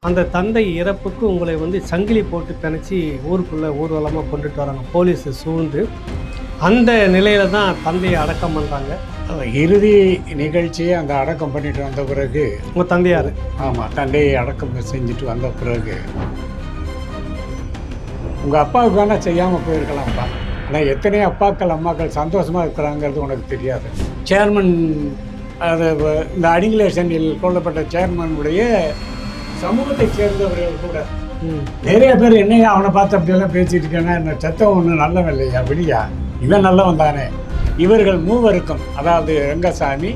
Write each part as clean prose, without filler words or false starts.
அந்த தந்தை இறப்புக்கு உங்களை வந்து சங்கிலி போட்டு பிணைச்சி ஊருக்குள்ளே ஊர்வலமாக கொண்டுட்டு வராங்க போலீஸு சூழ்ந்து. அந்த நிலையில தான் தந்தையை அடக்கம் பண்ணுறாங்க. இறுதி நிகழ்ச்சியை அந்த அடக்கம் பண்ணிட்டு வந்த பிறகு உங்கள் தந்தையார் ஆமாம் தந்தையை அடக்கம் செஞ்சுட்டு வந்த பிறகு உங்கள் அப்பாவுக்கு வேணால் செய்யாமல் போயிருக்கலாம்ப்பா. ஆனால் எத்தனை அப்பாக்கள் அம்மாக்கள் சந்தோஷமாக இருக்கிறாங்கிறது உனக்கு தெரியாது. சேர்மன் அது இந்த அடிங்குலேஷனில் கொல்லப்பட்ட சேர்மனுடைய சமூகத்தை சேர்ந்தவர்கள் கூட நிறைய பேர் என்னையா அவனை பார்த்து அப்படியெல்லாம் பேசிட்டு இருக்கேன்னா என்ன சத்தம் ஒன்று நல்லவன் இல்லையா விடியா இவன் நல்லவன் தானே. இவர்கள் மூவருக்கும், அதாவது ரங்கசாமி,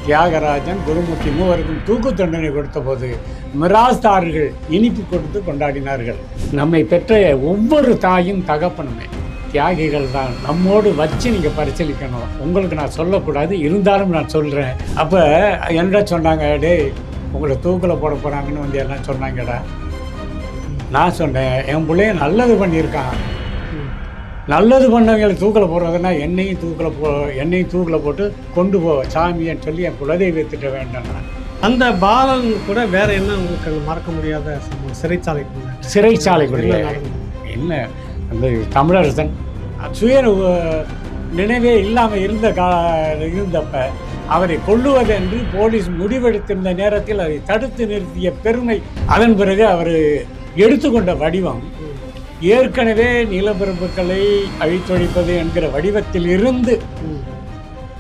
தியாகராஜன், குருமூர்த்தி மூவருக்கும் தூக்கு தண்டனை கொடுத்த போது மிராஸ்தார்கள் இனிப்பு கொடுத்து கொண்டாடினார்கள். நம்மை பெற்ற ஒவ்வொரு தாயும் தகப்பனுமே தியாகிகள் தான். நம்மோடு வச்சு நீங்கள் பரிசீலிக்கணும். உங்களுக்கு நான் சொல்லக்கூடாது, இருந்தாலும் நான் சொல்கிறேன். அப்போ என்ன சொன்னாங்க, டே உங்களை தூக்கில் போட போகிறாங்கன்னு வந்து எல்லாம் சொன்னாங்கடா. நான் சொன்னேன், என் பிள்ளைய நல்லது பண்ணியிருக்கான். நல்லது பண்ணவங்களை தூக்கில் போடுறதுன்னா என்னையும் தூக்கில் போட்டு கொண்டு போ சாமின்னு சொல்லி என் குலதெய்வத்திட்ட வேண்டாம். அந்த பாலன் கூட வேற என்ன உங்களுக்கு மறக்க முடியாத சிறைச்சாலைக்குள்ள என்ன அந்த தமிழரசன் சுய நினைவே இல்லாமல் இருந்தப்ப அவரை கொல்லுவதென்று போலீஸ் முடிவெடுத்திருந்த நேரத்தில் அதை தடுத்து நிறுத்திய பெருமை, அதன் பிறகு அவர் எடுத்துக்கொண்ட வடிவம் ஏற்கனவே நிலப்பரப்புகளை அழித்தொழிப்பது என்கிற வடிவத்தில் இருந்து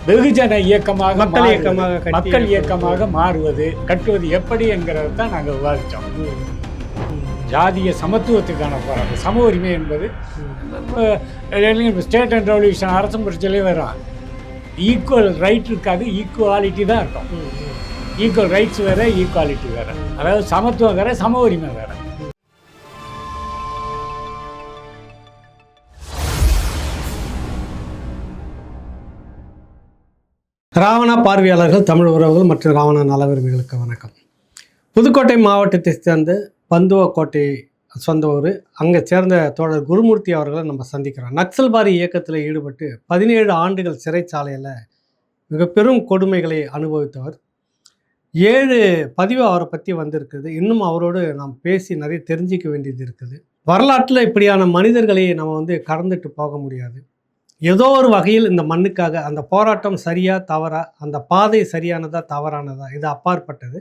வெகுஜன இயக்கமாக மக்கள் இயக்கமாக மாறுவது, கட்டுவது எப்படி என்கிறத தான் நாங்கள் விவாதித்தோம். ஜாதிய சமத்துவத்துக்கான போராட்டம், சம உரிமை என்பது ஸ்டேட் அண்ட் ரெவல்யூஷன் அரசு புரட்சியிலே வரும். ஈக்குவல் ரைட் இருக்காது, ஈக்குவாலிட்டி தான் இருக்கும். ஈக்குவல் ரைட்ஸ் வேறு, ஈக்குவாலிட்டி வேறு. அதாவது சமத்துவம் வேறு, சம உரிமை வேறு. ராவணா பார்வையாளர்கள், தமிழ் உறவுகள் மற்றும் ராவணா நலவிரும்பிகளுக்கு வணக்கம். புதுக்கோட்டை மாவட்டத்தை சேர்ந்த பந்துவக்கோட்டை சொந்த ஊர், அங்கே சேர்ந்த தோழர் குருமூர்த்தி அவர்களை நம்ம சந்திக்கிறோம். நக்சல்பாரி இயக்கத்தில் ஈடுபட்டு 17 ஆண்டுகள் சிறைச்சாலையில் மிக பெரும் கொடுமைகளை அனுபவித்தவர். 7 பதிவு அவரை பற்றி வந்திருக்குது. இன்னும் அவரோடு நாம் பேசி நிறைய தெரிஞ்சிக்க வேண்டியது இருக்குது. வரலாற்றில் இப்படியான மனிதர்களை நம்ம வந்து கடந்துட்டு போக முடியாது. ஏதோ ஒரு வகையில் இந்த மண்ணுக்காக அந்த போராட்டம் சரியா தவறா, அந்த பாதை சரியானதா தவறானதா, இது அப்பாற்பட்டது.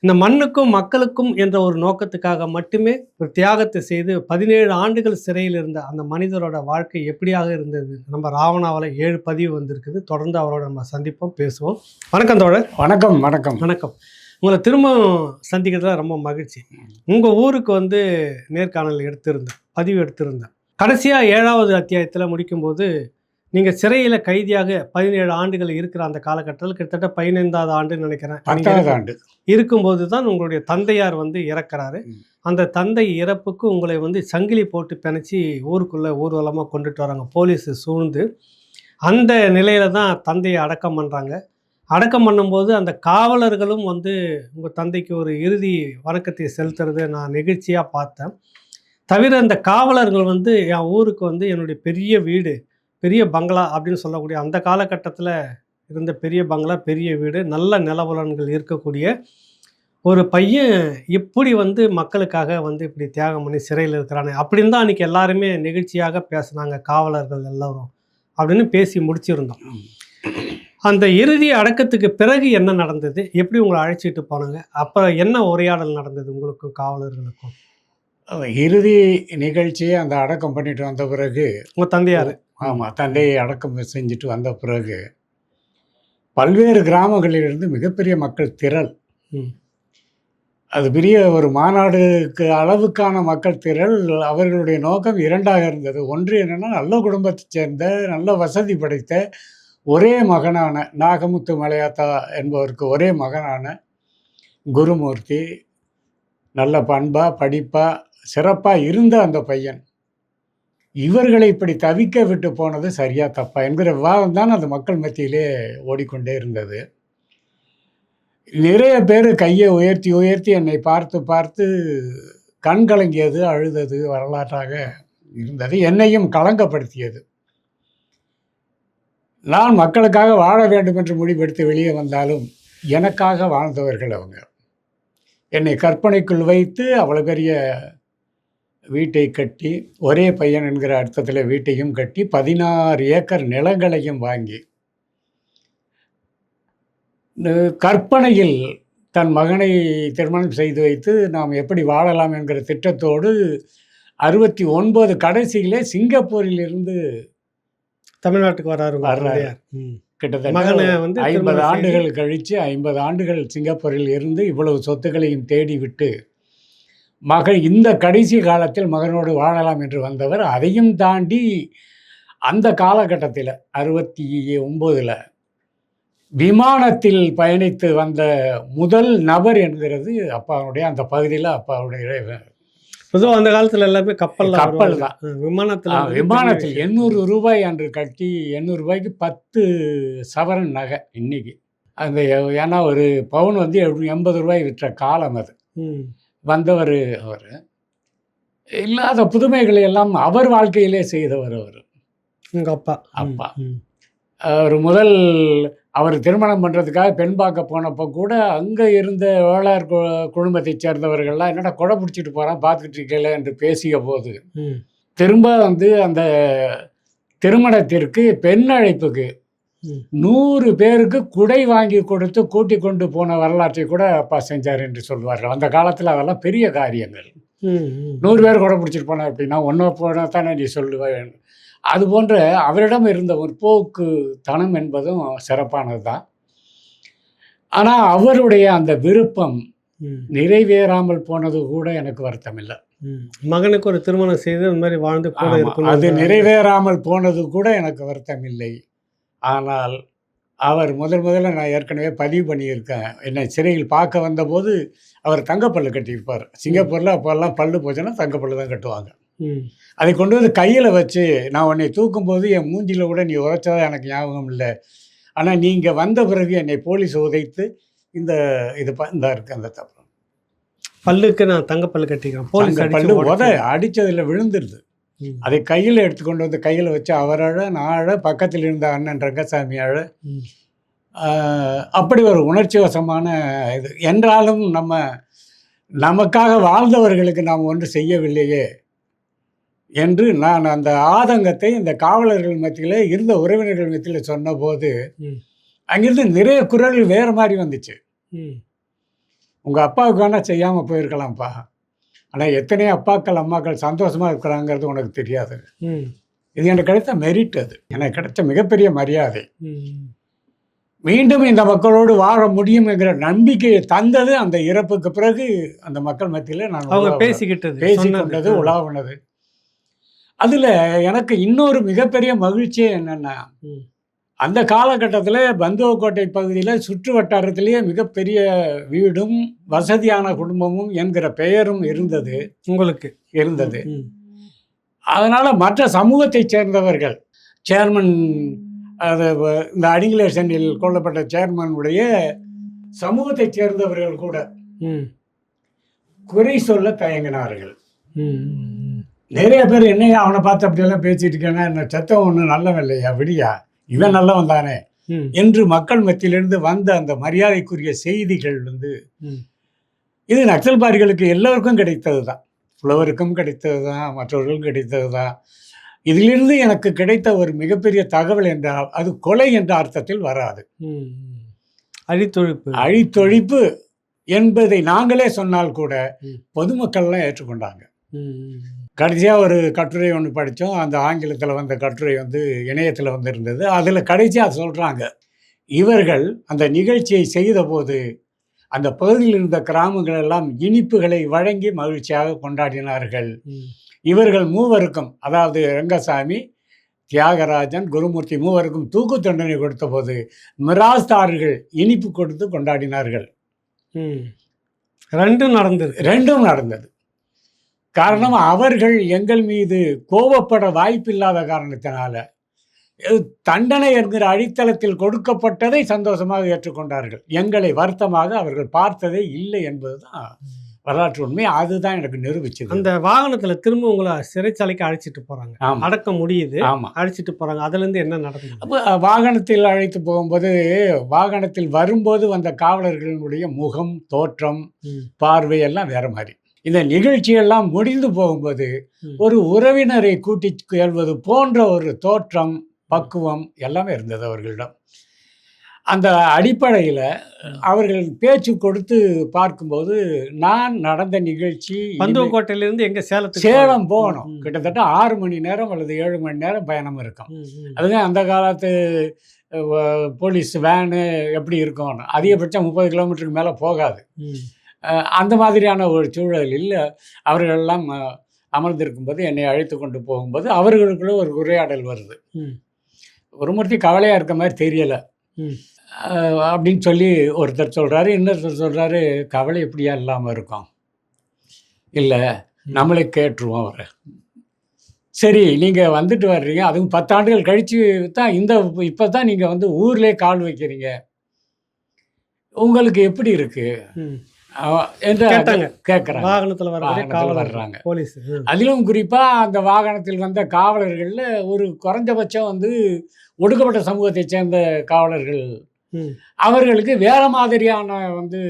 இந்த மண்ணுக்கும் மக்களுக்கும் என்ற ஒரு நோக்கத்துக்காக மட்டுமே ஒரு தியாகத்தை செய்து 17 ஆண்டுகள் சிறையில் இருந்த அந்த மனிதரோட வாழ்க்கை எப்படியாக இருந்தது, நம்ம ராவணாவில் 7 பதிவு வந்திருக்குது. தொடர்ந்து அவரோட நம்ம சந்திப்போம், பேசுவோம். வணக்கம் தோழர். வணக்கம். வணக்கம். வணக்கம். உங்களை திரும்பவும் சந்திக்கிறதுல ரொம்ப மகிழ்ச்சி. உங்கள் ஊருக்கு வந்து நேர்காணல் பதிவு எடுத்திருந்தேன். கடைசியாக 7வது அத்தியாயத்தில் முடிக்கும்போது நீங்கள் சிறையில் கைதியாக 17 ஆண்டுகள் இருக்கிற அந்த காலகட்டத்தில் கிட்டத்தட்ட 15வது ஆண்டுன்னு நினைக்கிறேன், 10வது ஆண்டு இருக்கும்போது தான் உங்களுடைய தந்தையார் வந்து இறக்குறாரு. அந்த தந்தை இறப்புக்கு உங்களை வந்து சங்கிலி போட்டு பிணைச்சி ஊருக்குள்ளே ஊர்வலமாக கொண்டுட்டு வராங்க போலீஸு சூழ்ந்து. அந்த நிலையில தான் தந்தையை அடக்கம் பண்ணுறாங்க. அடக்கம் பண்ணும்போது அந்த காவலர்களும் வந்து உங்கள் தந்தைக்கு ஒரு இறுதி வணக்கத்தை செலுத்துறதை நான் நெகிழ்ச்சியாக பார்த்தேன். தவிர அந்த காவலர்கள் வந்து என் ஊருக்கு வந்து என்னுடைய பெரிய வீடு, பெரிய பங்களா அப்படின்னு சொல்லக்கூடிய அந்த காலகட்டத்தில் இருந்த பெரிய பங்களா, பெரிய வீடு, நல்ல நிலபலன்கள் இருக்கக்கூடிய ஒரு பையன் இப்படி வந்து மக்களுக்காக வந்து இப்படி தியாகம் பண்ணி சிறையில் இருக்கிறானே அப்படின்னு தான் அன்றைக்கி எல்லாருமே நெகிழ்ச்சியாக பேசுனாங்க, காவலர்கள் எல்லோரும் அப்படின்னு பேசி முடிச்சிருந்தோம். அந்த இறுதி அடக்கத்துக்கு பிறகு என்ன நடந்தது, எப்படி உங்களை அழைச்சிட்டு போனாங்க, அப்போ என்ன உரையாடல் நடந்தது உங்களுக்கும் காவலர்களுக்கும்? இறுதி நிகழ்ச்சியை அந்த அடக்கம் பண்ணிட்டு வந்த பிறகு உங்கள் தந்தையார் ஆமாம் தந்தையை அடக்கம் செஞ்சுட்டு வந்த பிறகு பல்வேறு கிராமங்களிலிருந்து மிகப்பெரிய மக்கள் திரள், அது பெரிய ஒரு மாநாடுக்கு அளவுக்கான மக்கள் திரள். அவர்களுடைய நோக்கம் 2ஆக இருந்தது. ஒன்று என்னென்னா, நல்ல குடும்பத்தை சேர்ந்த நல்ல வசதி படைத்த ஒரே மகனான நாகமுத்து மலையாத்தா என்பவருக்கு ஒரே மகனான குருமூர்த்தி, நல்ல பண்பா படிப்பா சிறப்பாக இருந்த அந்த பையன் இவர்களை இப்படி தவிக்க விட்டு போனது சரியா தப்பா என்கிற விவாதம் தான் அந்த மக்கள் மத்தியிலே ஓடிக்கொண்டே இருந்தது. நிறைய பேர் கையை உயர்த்தி என்னை பார்த்து கண் கலங்கியது, அழுதது வரலாற்றாக இருந்தது. என்னையும் களங்கப்படுத்தியது. நான் மக்களுக்காக வாழ வேண்டும் என்று முடிவெடுத்து வெளியே வந்தாலும் எனக்காக வாழ்ந்தவர்கள் அவங்க. என்னை கற்பனைக்குள் வைத்து அவ்வளோ பெரிய வீட்டை கட்டி, ஒரே பையன் என்கிற அர்த்தத்தில் வீட்டையும் கட்டி 16 ஏக்கர் நிலங்களையும் வாங்கி கற்பனையில் தன் மகனை திருமணம் செய்து வைத்து நாம் எப்படி வாழலாம் என்கிற திட்டத்தோடு 69 கடைசியிலே சிங்கப்பூரில் இருந்து தமிழ்நாட்டுக்கு வர்றாரு. கிட்டத்தட்ட மகனை வந்து 50 ஆண்டுகள் கழித்து 50 ஆண்டுகள் சிங்கப்பூரில் இருந்து இவ்வளவு சொத்துக்களையும் தேடிவிட்டு இந்த கடைசி காலத்தில் மகனோடு வாழலாம் என்று வந்தவர். அதையும் தாண்டி அந்த காலகட்டத்தில் 69 விமானத்தில் பயணித்து வந்த முதல் நபர் என்கிறது அப்பாவுடைய அந்த பகுதியில் அப்பாவுடைய பொதுவாக அந்த காலத்தில் எல்லாமே கப்பல் தான். விமானத்தில் 800 ரூபாய் அன்று கட்டி 800 ரூபாய்க்கு 10 சவரன் நகை இன்னைக்கு. அந்த ஏன்னா ஒரு பவுன் வந்து 80 ரூபாய் விற்ற காலம் அது. வந்தவர் அவர் இல்லாத புதுமைகளை எல்லாம் அவர் வாழ்க்கையிலே செய்தவர். அவர் உங்கள் அப்பா அவர் அவர் திருமணம் பண்ணுறதுக்காக பெண் பார்க்க போனப்போ கூட அங்கே இருந்த வேளார் குடும்பத்தைச் சேர்ந்தவர்கள்லாம் என்னடா கொடை பிடிச்சிட்டு போகிறான் பார்த்துக்கிட்டு இருக்கல என்று பேசிய போது திரும்ப வந்து அந்த திருமணத்திற்கு பெண் அழைப்புக்கு 100 பேருக்கு குடை வாங்கி கொடுத்து கூட்டி கொண்டு போன வரலாற்றை கூட அப்பா செஞ்சார் என்று சொல்வார்கள். அந்த காலத்தில் அதெல்லாம் பெரிய காரியங்கள். 100 பேர் கொடை பிடிச்சிட்டு போனா அப்படின்னா ஒன்றா போனால் தானே நீ சொல்லுவேன். அது போன்ற அவரிடம் இருந்த முற்போக்கு தனம் என்பதும் சிறப்பானது தான். ஆனால் அவருடைய அந்த விருப்பம் நிறைவேறாமல் போனது கூட எனக்கு வருத்தம் இல்லை. மகனுக்கு ஒரு திருமணம் செய்து இந்த மாதிரி வாழ்ந்து கூட இருக்கணும், அது நிறைவேறாமல் போனது கூட எனக்கு வருத்தம் இல்லை. ஆனால் அவர் முதல்ல நான் ஏற்கனவே பதிவு பண்ணியிருக்கேன். என்னை சிறையில் பார்க்க வந்தபோது அவர் தங்கப்பல்லு கட்டியிருப்பார். சிங்கப்பூரில் அப்போல்லாம் பல்லு போச்சுன்னா தங்கப்பல்லு தான் கட்டுவாங்க. அதை கொண்டு வந்து கையில் வச்சு நான் உன்னை தூக்கும்போது என் மூஞ்சியில் கூட நீ உரைச்சதா எனக்கு ஞாபகம் இல்லை. ஆனால் நீங்கள் வந்த பிறகு என்னை போலீஸ் உதைத்து இந்த இருக்கு அந்த தப்பு பல்லுக்கு நான் தங்கப்பல்லு கட்டிக்கிறேன். போலீஸ் பல்லு அடித்ததில் விழுந்துருது. அதை கையில் எடுத்துக்கொண்டு வந்து கையில் வச்சு அவராழ நாழ பக்கத்தில் இருந்த அண்ணன் ரங்கசாமி ஆழ அப்படி ஒரு உணர்ச்சி வசமான இது. என்றாலும் நமக்காக வாழ்ந்தவர்களுக்கு நாம் ஒன்று செய்யவில்லையே என்று நான் அந்த ஆதங்கத்தை இந்த காவலர்கள் மத்தியில் இருந்த உறவினர்கள் மத்தியில் சொன்னபோது அங்கிருந்து நிறைய குரல்கள் வேறு மாதிரி வந்துச்சு. உங்கள் அப்பாவுக்கு வேணால் செய்யாமல் போயிருக்கலாம்ப்பா, ஆனால் எத்தனை அப்பாக்கள் அம்மாக்கள் சந்தோஷமாக இருக்கிறாங்கிறது உனக்கு தெரியாது. இது எனக்கு கிடைத்த மெரிட், அது எனக்கு கிடைச்ச மிகப்பெரிய மரியாதை. மீண்டும் இந்த மக்களோடு வாழ முடியும் என்கிற நம்பிக்கையை தந்தது அந்த இறப்புக்கு பிறகு அந்த மக்கள் மத்தியில் நான் பேசிக்கொண்டது உலாவுனது. அதில் எனக்கு இன்னொரு மிகப்பெரிய மகிழ்ச்சியே என்னென்னா, அந்த காலகட்டத்தில் பந்துவக்கோட்டை பகுதியில் சுற்று வட்டாரத்திலேயே மிகப்பெரிய வீடும் வசதியான குடும்பமும் என்கிற பெயரும் இருந்தது. உங்களுக்கு இருந்தது. அதனால் மற்ற சமூகத்தைச் சேர்ந்தவர்கள் சேர்மன், அது இந்த அடிங்குலேஷனில் கொல்லப்பட்ட சேர்மனுடைய சமூகத்தைச் சேர்ந்தவர்கள் கூட குறை சொல்ல தயங்கினார்கள். நிறைய பேர் என்னையா அவனை பார்த்து அப்படியெல்லாம் பேசிட்டு இருக்கேன்னா என்ன சத்தம் ஒன்று நல்லவன் இல்லையா, விடியா இவன் நல்லவன் தானே என்று மக்கள் மத்தியிலிருந்து வந்த அந்த மரியாதைக்குரிய செய்திகள் இது நக்சல்பாரிகளுக்கு எல்லோருக்கும் கிடைத்தது தான், புலவருக்கும் கிடைத்தது தான், மற்றவர்களுக்கும் கிடைத்தது தான். இதிலிருந்து எனக்கு கிடைத்த ஒரு மிகப்பெரிய தகவல் என்றால் அது கொலை என்ற அர்த்தத்தில் வராது. அழித்தொழிப்பு என்பதை நாங்களே சொன்னால் கூட பொதுமக்கள்லாம் ஏற்றுக்கொண்டாங்க. கடைசியாக ஒரு கட்டுரை ஒன்று படித்தோம். அந்த ஆங்கிலத்தில் வந்த கட்டுரை இணையத்தில் இருந்தது. அதில் கடைசியாக சொல்கிறாங்க, இவர்கள் அந்த நிகழ்ச்சியை செய்தபோது அந்த பகுதியில் இருந்த கிராமங்கள் எல்லாம் இனிப்புகளை வழங்கி மகிழ்ச்சியாக கொண்டாடினார்கள். இவர்கள் மூவருக்கும், அதாவது ரங்கசாமி, தியாகராஜன், குருமூர்த்தி மூவருக்கும் தூக்கு தண்டனை கொடுத்த போது மிராஸ்தார்கள் இனிப்பு கொடுத்து கொண்டாடினார்கள். ரெண்டும் நடந்தது. காரணம், அவர்கள் எங்கள் மீது கோபப்பட வாய்ப்பில்லாத காரணத்தினால தண்டனை என்கிற அடித்தளத்தில் கொடுக்கப்பட்டதை சந்தோஷமாக ஏற்றுக்கொண்டார்கள். எங்களை வருத்தமாக அவர்கள் பார்த்ததே இல்லை என்பதுதான் வரலாற்று உண்மை. அதுதான் எனக்கு நிரூபிச்சது. அந்த வாகனத்துல திரும்ப உங்களை சிறைச்சாலைக்கு அழைச்சிட்டு போறாங்க. ஆமா, அடக்க முடியுது. ஆமா. அழைச்சிட்டு போறாங்க. அதுல இருந்து என்ன நடந்தது? அப்போ வாகனத்தில் அழைத்து போகும்போது, வாகனத்தில் வரும்போது வந்த காவலர்களுடைய முகம், தோற்றம், ம். பார்வை எல்லாம் வேற மாரி. இந்த நிகழ்ச்சியெல்லாம் முடிந்து போகும்போது, ஒரு உறவினரை கூட்டிச் செல்வது போன்ற ஒரு தோற்றம், பக்குவம் எல்லாமே இருந்தது அவர்களிடம். அந்த அடிப்படையில அவர்கள் பேச்சு கொடுத்து பார்க்கும்போது, நான் நடந்த நிகழ்ச்சி பந்துவக்கோட்டையிலிருந்து எங்க சேலத்துக்கு சேலம் போகணும். ம். கிட்டத்தட்ட 6 மணி நேரம் அல்லது 7 மணி நேரம் பயணம் இருக்கும். ம், ம். அதுங்க அந்த காலத்து போலீஸ் வேனு எப்படி இருக்கும்? அதிகபட்சம் 30 கிலோமீட்டருக்கு மேலே போகாது. ம். அந்த மாதிரியான ஒரு சூழலில் அவர்களெல்லாம் அமர்ந்திருக்கும்போது என்னை அழைத்து கொண்டு போகும்போது அவர்களுக்குள்ள ஒரு உரையாடல் வருது. ம். ஒருமூர்த்தி கவலையாக இருக்க மாதிரி தெரியலை ம். அப்படின்னு சொல்லி ஒருத்தர் சொல்கிறாரு. இன்னொருத்தர் சொல்கிறாரு, கவலை எப்படியா இல்லாமல் இருக்கும், இல்லை நம்மளே கேட்டுருவோம் அவரை. சரி, நீங்கள் வந்துட்டு வர்றீங்க, அதுவும் 10 ஆண்டுகள் கழித்து தான் இப்போ தான் நீங்கள் வந்து ஊர்லேயே கால் வைக்கிறீங்க, உங்களுக்கு எப்படி இருக்கு ம். என்று கேட்டாங்க. கேட்குறாங்க. வாகனத்துல வாகனத்துல வர்றாங்க. போலீஸ். அதிலும் குறிப்பாக அந்த வாகனத்தில் வந்த காவலர்களில் ஒரு குறைஞ்சபட்சம் வந்து ஒடுக்கப்பட்ட சமூகத்தைச் சேர்ந்த காவலர்கள். ம். அவர்களுக்கு வேற மாதிரியான வந்து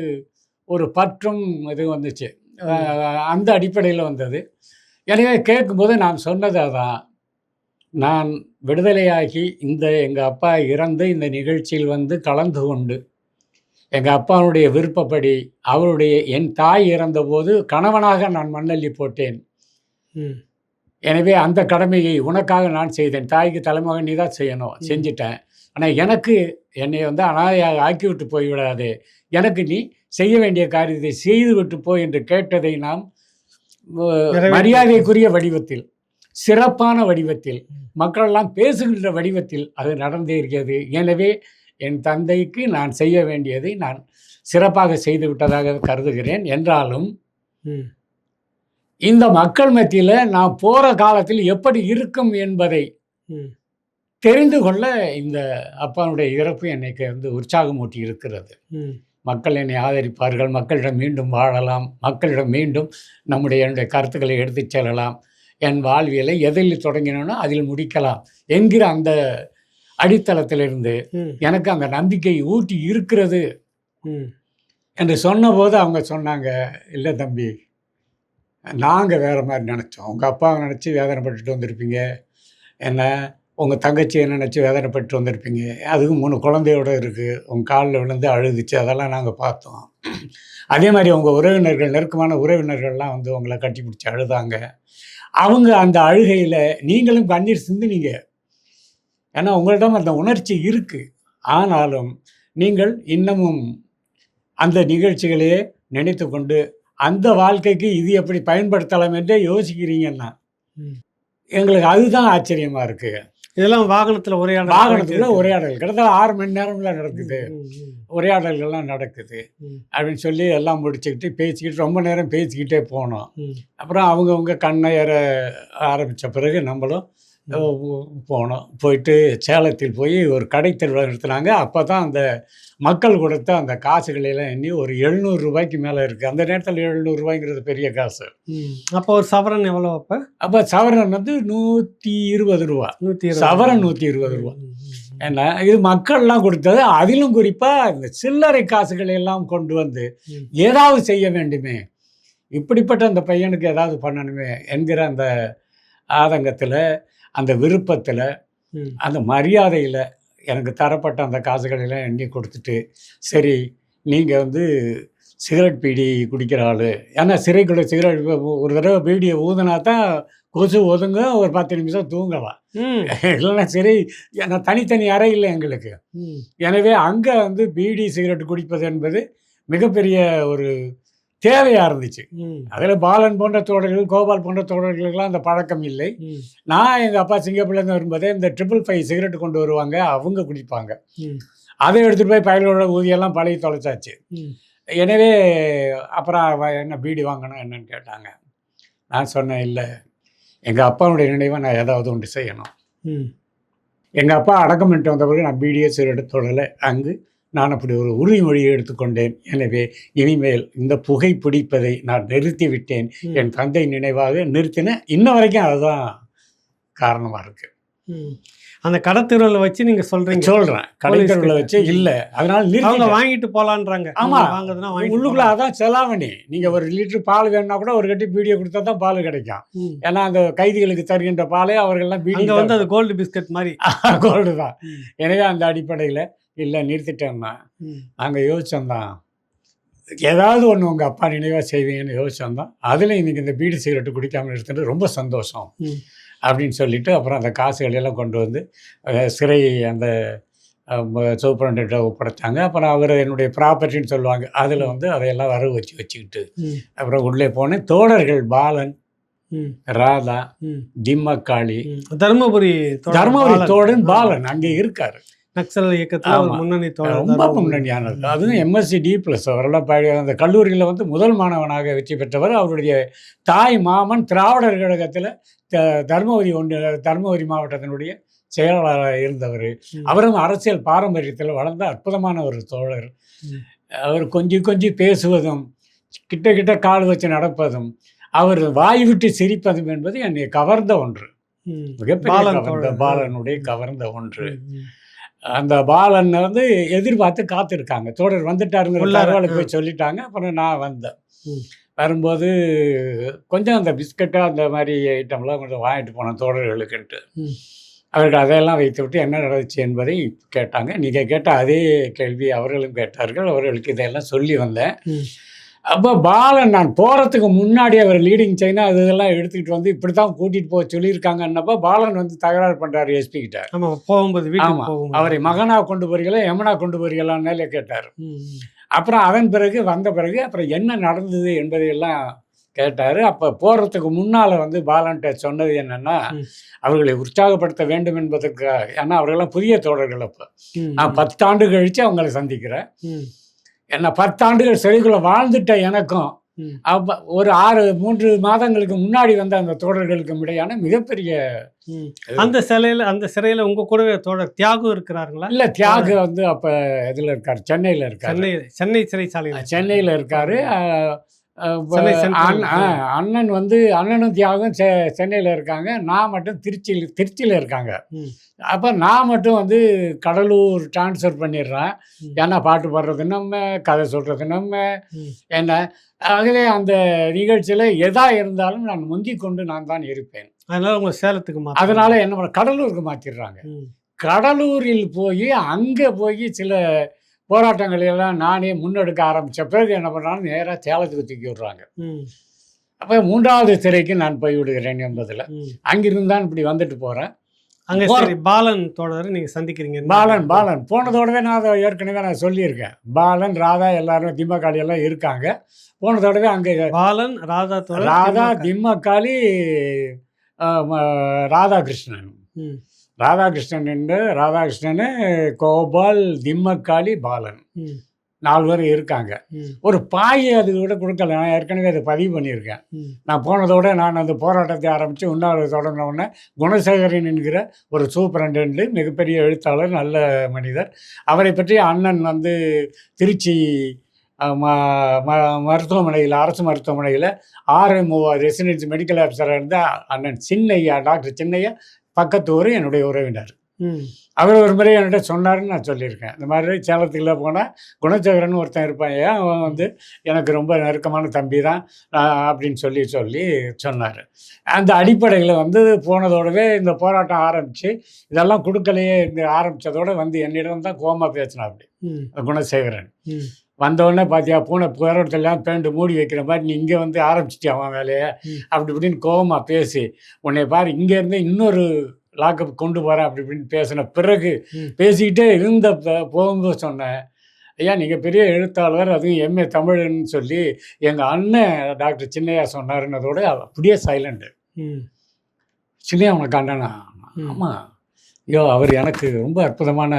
ஒரு பற்றும் இது வந்துச்சு. அந்த அடிப்படையில் வந்தது. எனவே கேட்கும்போது நான் சொன்னது அதான், நான் விடுதலையாகி எங்கள் அப்பா இறந்து இந்த நிகழ்ச்சியில் வந்து கலந்து கொண்டு எங்கள் அப்பாவுடைய விருப்பப்படி என் தாய் இறந்தபோது கணவனாக நான் மண்ணள்ளி போட்டேன். ம். எனவே அந்த கடமையை உனக்காக நான் செய்தேன். தாய்க்கு தலைமகன் நீ தான் செய்யணும், செஞ்சிட்டேன். ஆனால் என்னை வந்து அனாதையாக ஆக்கிவிட்டு போய்விடாதே, எனக்கு நீ செய்ய வேண்டிய காரியத்தை செய்துவிட்டு போய் என்று கேட்டதை நாம் மரியாதைக்குரிய வடிவத்தில், சிறப்பான வடிவத்தில், மக்களெல்லாம் பேசுகின்ற வடிவத்தில் அது நடந்தே இருக்கிறது. எனவே என் தந்தைக்கு நான் செய்ய வேண்டியதை நான் சிறப்பாக செய்து விட்டதாக கருதுகிறேன். என்றாலும் இந்த மக்கள் மத்தியில் நான் போகிற காலத்தில் எப்படி இருக்கும் என்பதை தெரிந்து கொள்ள இந்த அப்பாவுடைய இறப்பு என்னைக்கு வந்து உற்சாகமூட்டி இருக்கிறது. மக்கள் என்னை ஆதரிப்பார்கள், மக்களிடம் மீண்டும் வாழலாம், மக்களிடம் மீண்டும் என்னுடைய கருத்துக்களை எடுத்துச் செல்லலாம், என் வாழ்வியலை எதில் தொடங்கினோன்னா அதில் முடிக்கலாம் என்கிற அந்த அடித்தளத்திலிருந்து எனக்கு அந்த நம்பிக்கை ஊட்டி இருக்கிறது என்று சொன்னபோது அவங்க சொன்னாங்க, இல்லை தம்பி, நாங்கள் வேறு மாதிரி நினச்சோம். உங்கள் அப்பாவை நினச்சி வேதனைப்பட்டுட்டு வந்திருப்பீங்க, என்ன உங்கள் தங்கச்சி என்ன நினச்சி வேதனைப்பட்டு வந்திருப்பீங்க, அதுவும் 3 குழந்தையோடு இருக்குது, உங்கள் காலில் விழுந்து அழுதுச்சு, அதெல்லாம் நாங்கள் பார்த்தோம். அதே மாதிரி உங்கள் உறவினர்கள், நெருக்கமான உறவினர்கள்லாம் வந்து உங்களை கட்டி பிடிச்சி அழுதாங்க. அவங்க அந்த அழுகையில் நீங்களும் கண்ணீர் சிந்தினீங்க. ஏன்னா உங்களிடம் அந்த உணர்ச்சி இருக்குது. ஆனாலும் நீங்கள் இன்னமும் அந்த நிகழ்ச்சிகளையே நினைத்து கொண்டு அந்த வாழ்க்கைக்கு இது எப்படி பயன்படுத்தலாம் என்றே யோசிக்கிறீங்கன்னா எங்களுக்கு அதுதான் ஆச்சரியமாக இருக்குது. இதெல்லாம் வாகனத்தில் உரையாடல் கிட்டத்தட்ட 6 மணி நேரம்லாம் நடக்குது, உரையாடல்கள்லாம் நடக்குது அப்படின்னு சொல்லி எல்லாம் முடிச்சுக்கிட்டு பேசிக்கிட்டு ரொம்ப நேரம் பேசிக்கிட்டே போனோம். அப்புறம் அவங்கவுங்க கண்ணை ஏற ஆரம்பித்த பிறகு நம்மளும் போனோம். போயிட்டு சேலத்தில் போய் ஒரு கடைத்தெருவில் நிறுத்தினாங்க. அப்போ தான் அந்த மக்கள் கொடுத்த அந்த காசுகளெல்லாம் எண்ணி ஒரு 700 ரூபாய்க்கு மேலே இருக்குது. அந்த நேரத்தில் 700 ரூபாய்ங்கிறது பெரிய காசு. அப்போ ஒரு சவரன் எவ்வளோ? அப்போ சவரன் வந்து 120 ரூபா, சவரன் 120 ரூபா. ஏன்னா இது மக்கள்லாம் கொடுத்தது. அதிலும் குறிப்பாக இந்த சில்லறை காசுகளை எல்லாம் கொண்டு வந்து ஏதாவது செய்ய வேண்டுமே, இப்படிப்பட்ட அந்த பையனுக்கு ஏதாவது பண்ணணுமே என்கிற அந்த ஆதங்கத்தில், அந்த விருப்பத்தில், அந்த மரியாதையில் எனக்கு தரப்பட்ட அந்த காசுகளெல்லாம் எண்ணி கொடுத்துட்டு, சரி நீங்கள் வந்து சிகரெட் பீடி குடிக்கிற ஆள், ஏன்னா சிறைக்குள்ள சிகரெட் ஒரு தடவை பீடியை ஊதுனா தான் கொசு ஒதுங்க, ஒரு 10 நிமிஷம் தூங்கலாம். இல்லைன்னா சரி, ஏன்னா தனித்தனி அறை இல்லை எங்களுக்கு. எனவே அங்கே வந்து பீடி சிகரெட் குடிப்பது என்பது மிகப்பெரிய ஒரு தேவையாக இருந்துச்சு. அதில் பாலன் போன்ற தோழர்கள், கோபால் போன்ற தோழர்களுக்கெல்லாம் அந்த பழக்கம் இல்லை. நான் எங்கள் அப்பா சிங்கப்பூர்லேருந்து வரும்போதே இந்த 555 சிகரெட் கொண்டு வருவாங்க, அவங்க குடிப்பாங்க. அதை எடுத்துகிட்டு போய் பயலோட ஊதியெல்லாம் பழகி தொலைச்சாச்சு. எனவே அப்புறம் என்ன பீடி வாங்கணும் என்னன்னு கேட்டாங்க. நான் சொன்னேன், இல்லை, எங்கள் அப்பாவுடைய நினைவை நான் ஏதாவது ஒன்று செய்யணும். எங்கள் அப்பா அடக்கம் பண்ணிட்டு வந்த பிறகு நான் பீடியை சிகரெட் தொடலை. அங்கு நான் அப்படி ஒரு உறுதிமொழியை எடுத்துக்கொண்டேன். எனவே இனிமேல் இந்த புகைப்பிடிப்பதை நான் நிறுத்திவிட்டேன். என் தந்தை நினைவாக நிறுத்தினேன். இன்ன வரைக்கும் அதுதான் காரணமாக இருக்குது. அந்த கடத்தெருவில் வச்சு நீங்கள் சொல்கிறேன் கடைத்தெருவில் வச்சு இல்லை, அதனால அவங்க வாங்கிட்டு போகலான்றாங்க. ஆமாம், வாங்குறதுனா உள்ளுக்குள்ள அதான் செலாவணி. நீங்கள் ஒரு லிட்டர் பால் வேணும்னா கூட ஒரு கட்டி பீடியை கொடுத்தா தான் பால் கிடைக்கும். ஏன்னா அந்த கைதிகளுக்கு தருகின்ற பாலே அவர்கள்லாம் பீடி வந்து அது கோல்டு பிஸ்கட் மாதிரி கோல்டு தான். எனவே அந்த அடிப்படையில் இல்லை நிறுத்திட்டோம்னா நாங்கள் யோசிச்சோம்தான் ஏதாவது ஒன்று உங்கள் அப்பா நினைவாக செய்வீங்கன்னு யோசிச்சோம்தான். அதில் இன்றைக்கி இந்த பீடி சிகரெட்டு குடிக்காமல் எடுத்துட்டு ரொம்ப சந்தோஷம் அப்படின்னு சொல்லிவிட்டு அப்புறம் அந்த காசுகளெல்லாம் கொண்டு வந்து சிறை அந்த சூப்பரண்ட ஒப்படைச்சாங்க. அப்புறம் அவர் என்னுடைய ப்ராப்பர்ட்டின்னு சொல்லுவாங்க, அதில் வந்து அதையெல்லாம் வரவு வச்சுக்கிட்டு அப்புறம் உள்ளே போனேன். தோழர்கள் பாலன், ராதா, திம்மக்காளி, தருமபுரி தோழன் பாலன் அங்கே இருக்கார். நக்சல் இயக்கத்தில் முன்னணி தோழர், ரொம்ப முன்னணியானது. அதுவும் எம்எஸ்சி D+ அவரெல்லாம் அந்த கல்லூரியில் வந்து முதல் மாணவனாக வெற்றி பெற்றவர். அவருடைய தாய் மாமன் திராவிடர் கழகத்தில் தருமபுரி மாவட்டத்தினுடைய செயலாளராக இருந்தவர். அவரும் அரசியல் பாரம்பரியத்தில் வளர்ந்த அற்புதமான ஒரு தோழர். அவர் கொஞ்சி பேசுவதும் கிட்ட கால் வச்சு நடப்பதும் அவர் வாய் விட்டு சிரிப்பதும் என்பது என்னை கவர்ந்த ஒன்று, மிகப்பெரிய பாலனுடைய கவர்ந்த ஒன்று. அந்த பாலன் வந்து எதிர்பார்த்து காத்திருக்காங்க. தோழர் வந்துட்டாருங்கிற போய் சொல்லிட்டாங்க. அப்புறம் நான் வந்தேன். வரும்போது கொஞ்சம் அந்த பிஸ்கட்டு அந்த மாதிரி ஐட்டம்லாம் கொஞ்சம் வாங்கிட்டு போனேன் தோழர்களுக்குன்ட்டு. அவர்கள் அதையெல்லாம் வைத்து விட்டு என்ன நடந்துச்சு என்பதை கேட்டாங்க. நீங்கள் கேட்ட அதே கேள்வி அவர்களும் கேட்டார்கள். அவர்களுக்கு இதையெல்லாம் சொல்லி வந்தேன். அப்போ பாலன் நான் போகிறதுக்கு முன்னாடி அவர் லீடிங் செயினா அது இதெல்லாம் எடுத்துக்கிட்டு வந்து இப்படி தான் கூட்டிகிட்டு போக சொல்லியிருக்காங்கன்னப்போ பாலன் வந்து தகராறு பண்ணுறாரு எஸ்பி கிட்ட. போகும்போது ஆமாம், அவரை மகனாக கொண்டு போறீங்களா யமனா கொண்டு போறீங்களான்னு கேட்டார். அப்புறம் அதன் பிறகு வந்த பிறகு அப்புறம் என்ன நடந்தது என்பதையெல்லாம் கேட்டார். அப்போ போகிறதுக்கு முன்னால் வந்து பாலன்ட்ட சொன்னது என்னென்னா, அவர்களை உற்சாகப்படுத்த வேண்டும் என்பதற்காக. ஏன்னா அவர்களெல்லாம் புதிய தோழர்கள். அப்போ நான் 10 ஆண்டு கழித்து அவங்களை சந்திக்கிறேன். என்ன 10 ஆண்டுகள் சிறைக்குள்ளே வாழ்ந்துட்ட எனக்கும் அப்போ ஒரு 3 மாதங்களுக்கு முன்னாடி வந்த அந்த தோழர்களுக்கும் இடையான மிகப்பெரிய அந்த சிறையில் உங்கள் கூடவே தோழர் தியாகம் இருக்கிறாருங்களா? இல்லை, தியாகு வந்து அப்போ இதில் இருக்கார், சென்னையில் இருக்கார். சென்னை சிறைச்சாலையில் சென்னையில் இருக்கார். அண்ணன் வந்து அண்ணனும் தியாகம் சென்னையில் இருக்காங்க. நான் மட்டும் திருச்சியில் இருக்காங்க. அப்போ நான் மட்டும் வந்து கடலூர் டிரான்ஸ்ஃபர் பண்ணிடுறேன். ஏன்னா பாட்டு பாடுறது நம்ம, கதை சொல்கிறது நம்ம, என்ன ஆகவே அந்த நிகழ்ச்சியில் எதா இருந்தாலும் நான் முந்தி கொண்டு நான் தான் இருப்பேன். அதனால் உங்கள் சேலத்துக்கு அதனால் என்ன பண்ண கடலூருக்கு மாற்றிடுறாங்க. கடலூரில் போய் அங்கே போய் சில போராட்டங்கள் எல்லாம் நானே முன்னெடுக்க ஆரம்பித்த பிறகு என்ன பண்ணுறாங்க, நேராக சேலத்துக்கு தூக்கி விடுறாங்க. அப்போ 3வது சிறைக்கு நான் போய் விடுகிறேன் என்பதில் அங்கிருந்து தான் இப்படி வந்துட்டு போகிறேன். அங்கே சரி பாலன் தோழர் நீங்கள் சந்திக்கிறீங்க. பாலன் போனதோடவே நான் அதை ஏற்கனவே நான் சொல்லியிருக்கேன். பாலன், ராதா எல்லாரும் திம்மக்காளி எல்லாம் இருக்காங்க. போனதோடவே அங்கே பாலன், ராதா, திம்மக்காளி, ராதாகிருஷ்ணன், கோபால், திம்மக்காளி, பாலன் 4 பேர் இருக்காங்க. ஒரு பாய் அது கூட கொடுக்கல. நான் ஏற்கனவே அதை பதிவு பண்ணியிருக்கேன். நான் போனதோட நான் அந்த போராட்டத்தை ஆரம்பித்து இன்னொரு தொடங்கின உடனே குணசேகரன் என்கிற ஒரு சூப்பரண்டென்ட், மிகப்பெரிய எழுத்தாளர், நல்ல மனிதர். அவரை பற்றி அண்ணன் வந்து திருச்சி மருத்துவமனையில், அரசு மருத்துவமனையில் RMO ரெசிடென்சி மெடிக்கல் ஆஃபீஸராக இருந்த அண்ணன் சின்னையா, டாக்டர் சின்னையா, பக்கத்து ஊர், என்னுடைய உறவினர். அவர் ஒரு முறை என்கிட்ட சொன்னார்னு நான் சொல்லியிருக்கேன். இந்த மாதிரி சேலத்துக்குள்ளே போனால் குணசேகரன் ஒருத்தன் இருப்பான், அவன் வந்து எனக்கு ரொம்ப நெருக்கமான தம்பி தான் அப்படின்னு சொல்லி சொன்னார். அந்த அடிப்படையில் வந்து போனதோடவே இந்த போராட்டம் ஆரம்பித்து இதெல்லாம் கொடுக்கலையே ஆரம்பித்ததோடு வந்து என்னிடம் தான் கோமா பேசினா அப்படி குணசேகரன். வந்தவுடனே பார்த்தியா பூனை போராட்டத்தெல்லாம் பேண்டு மூடி வைக்கிற மாதிரி நீ இங்கே வந்து ஆரம்பிச்சிட்டியா அவன் வேலையை அப்படி இப்படின்னு கோவமாக பேசி, உன்னை பாரு இங்கேருந்து இன்னொரு லாக்கப் கொண்டு போகிறேன் அப்படி இப்படின்னு பேசின பிறகு பேசிக்கிட்டே இருந்த போகும்போது சொன்னேன், ஐயா நீங்கள் பெரிய எழுத்தாளர், அதுவும் MA தமிழ்னு சொல்லி எங்கள் அண்ணன் டாக்டர் சின்னையா சொன்னாருன்னதோட அப்படியே சைலண்ட்டு. சின்னையா உனக்கு அண்ணனா? ஆமாம். ஐயோ அவர் எனக்கு ரொம்ப அற்புதமான.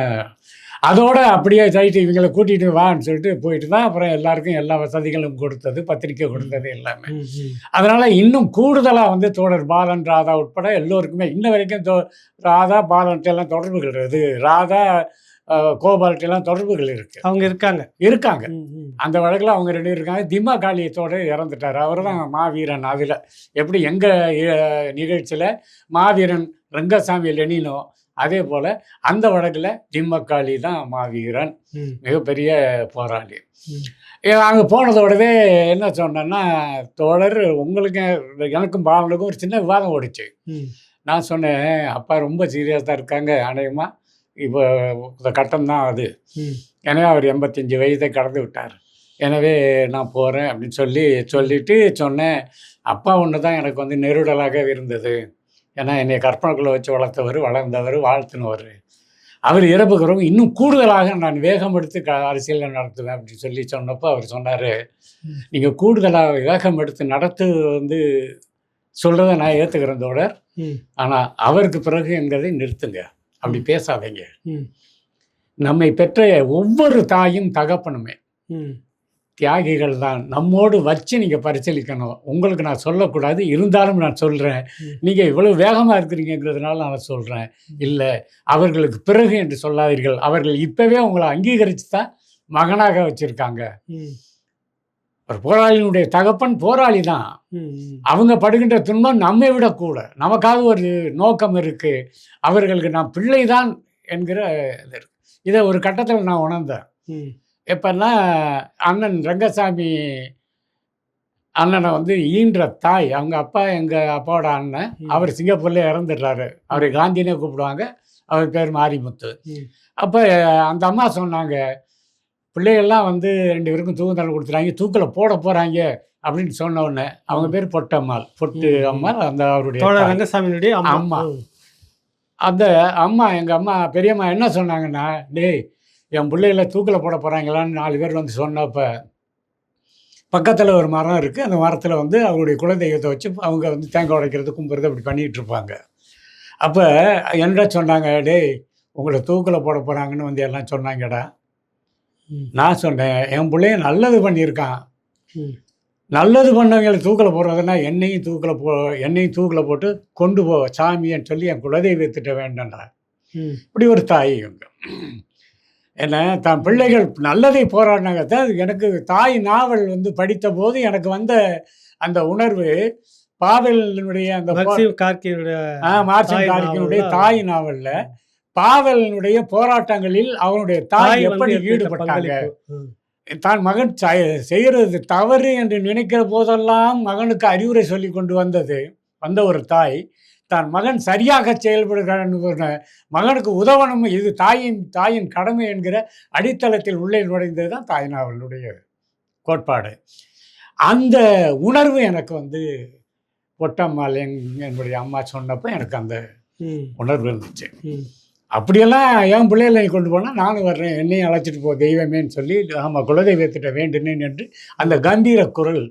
அதோடு அப்படியே சைட்டு இவங்களை கூட்டிகிட்டு வான்னு சொல்லிட்டு போயிட்டு தான் அப்புறம் எல்லாருக்கும் எல்லா வசதிகளும் கொடுத்தது, பத்திரிக்கை கொடுத்தது எல்லாமே. அதனால் இன்னும் கூடுதலாக வந்து தோழர் பாலன், ராதா உட்பட எல்லோருக்குமே இன்ன வரைக்கும் ராதா பாலன்ட்டு எல்லாம் தொடர்புகள் இருக்குது. ராதா கோபால்ட்டெல்லாம் தொடர்புகள் இருக்குது. அவங்க இருக்காங்க. அந்த வழக்கில் அவங்க 2 பேர் இருக்காங்க. திம்மா காளியத்தோடு இறந்துட்டார். அவர் தான் மாவீரன். அதில் எப்படி எங்கள் நிகழ்ச்சியில் மாவீரன் ரங்கசாமி லெனினோ, அதே போல் அந்த வழக்கில் திம்மக்காளி தான் மாவீரன், மிகப்பெரிய போராளி. அங்கே போனதோடவே என்ன சொன்னேன்னா, தோழர் உங்களுக்கு எனக்கும் பாலனுக்கும் ஒரு சின்ன விவாதம் ஓடிச்சு. நான் சொன்னேன், அப்பா ரொம்ப சீரியஸாக இருக்காங்க, அநேகமாக இப்போ இந்த கட்டம் தான் அது. எனவே அவர் 85 வயதை கடந்து விட்டார். எனவே நான் போகிறேன் அப்படின்னு சொல்லிட்டு சொன்னேன், அப்பா ஒன்று தான் எனக்கு வந்து நெருடலாக இருந்தது. ஏன்னா என்னை கற்பனைக்குள்ளே வச்சு வளர்த்தவர், வளர்ந்தவர், வாழ்த்தினவர். அவர் இறப்புக்கிறவங்க இன்னும் கூடுதலாக நான் வேகம் எடுத்து அரசியலில் நடத்துவேன் அப்படின்னு சொன்னப்போ அவர் சொன்னார், நீங்கள் கூடுதலாக வேகம் எடுத்து நடத்து வந்து சொல்கிறத நான் ஏற்றுக்கிறேன் தோழர், ஆனால் அவருக்கு பிறகு என்கிறதை நிறுத்துங்க, அப்படி பேசாதீங்க. நம்மை பெற்ற ஒவ்வொரு தாயும் தகப்பனுமே தியாகிகள் தான். நம்மோடு வச்சு நீங்கள் பரிசீலிக்கணும். உங்களுக்கு நான் சொல்லக்கூடாது, இருந்தாலும் நான் சொல்கிறேன். நீங்கள் இவ்வளோ வேகமாக இருக்கிறீங்கிறதுனால நான் சொல்கிறேன். இல்லை, அவர்களுக்கு பிறகு என்று சொல்லாதீர்கள். அவர்கள் இப்போவே உங்களை அங்கீகரித்து தான் மகனாக வச்சுருக்காங்க. ஒரு போராளியினுடைய தகப்பன் போராளி தான். அவங்க படுகின்ற துன்பம் நம்மை விட கூட. நமக்காக ஒரு நோக்கம் இருக்குது. அவர்களுக்கு நான் பிள்ளை தான் என்கிற இது இருக்கு. இதை ஒரு கட்டத்தில் நான் உணர்ந்தேன். எப்பன்னா அண்ணன் ரங்கசாமி அண்ணனை வந்து ஈன்ற தாய், அவங்க அப்பா, எங்கள் அப்பாவோட அண்ணன், அவர் சிங்கப்பூர்லேயே இறந்துடுறாரு. அவரை காந்தினே கூப்பிடுவாங்க. அவர் பேர் மாரிமுத்து. அப்போ அந்த அம்மா சொன்னாங்க, பிள்ளைகள்லாம் வந்து 2 பேருக்கும் தூக்கு தண்டனை கொடுத்துட்டாங்க, தூக்கில் போட போகிறாங்க அப்படின்னு சொன்ன உடனே அவங்க பேர் பொட்டம்மாள், பொட்டு அம்மாள், அந்த அவருடைய ரங்கசாமியுடைய அம்மா. அந்த அம்மா, எங்கள் அம்மா பெரியம்மா என்ன சொன்னாங்கன்னா, டேய் என் பிள்ளைகளை தூக்கில் போட போகிறாங்களான்னு 4 பேர் வந்து சொன்னப்போ, பக்கத்தில் ஒரு மரம் இருக்குது. அந்த மரத்தில் வந்து அவங்களுடைய குலதெய்வத்தை வச்சு அவங்க வந்து தேங்காய் உடைக்கிறது, கும்புறது அப்படி பண்ணிகிட்டு இருப்பாங்க. அப்போ என்ன சொன்னாங்க, டேய் உங்களை தூக்கில் போட போகிறாங்கன்னு வந்து எல்லாம் சொன்னாங்கடா. நான் சொன்னேன், என் பிள்ளைய நல்லது பண்ணியிருக்கான். நல்லது பண்ணவங்களை தூக்கில் போடுறதுன்னா என்னையும் தூக்கில் போட்டு கொண்டு போ சாமின்னு சொல்லி என் குலதெய்வத்திட்ட வேண்டாம்டா. இப்படி ஒரு தாய் இவங்க. என்ன தான் பிள்ளைகள் நல்லதை போராடினாங்க. எனக்கு தாய் நாவல் வந்து படித்த போது எனக்கு வந்த அந்த உணர்வு, பாவலினுடைய அந்த மார்க்சிம் கார்கியினுடைய தாய் நாவல்ல பாவலினுடைய போராட்டங்களில் அவனுடைய தாய் எப்படி ஈடுபட்டாங்க, தான் மகன் செய்கிறது தவறு என்று நினைக்கிற போதெல்லாம் மகனுக்கு அறிவுரை சொல்லி கொண்டு வந்த ஒரு தாய், தான் மகன் சரியாக செயல்படுகிறான், மகனுக்கு உதவணும், இது தாயின் கடமை என்கிற அடித்தளத்தில் உள்ளே நுழைந்தது தான் தாய் நாவலுடைய கோட்பாடு. அந்த உணர்வு எனக்கு வந்து பொட்டம்மாள் என்னுடைய அம்மா சொன்னப்போ எனக்கு அந்த உணர்வு இருந்துச்சு. அப்படியெல்லாம் என் பிள்ளைகளை கொண்டு போனால் நானும் வர்றேன், என்னையும் அழைச்சிட்டு போ தெய்வமேன்னு சொல்லி, ஆமாம் குலதெய்வத்திட்ட வேண்டுனேன் என்று அந்த கம்பீர குரல்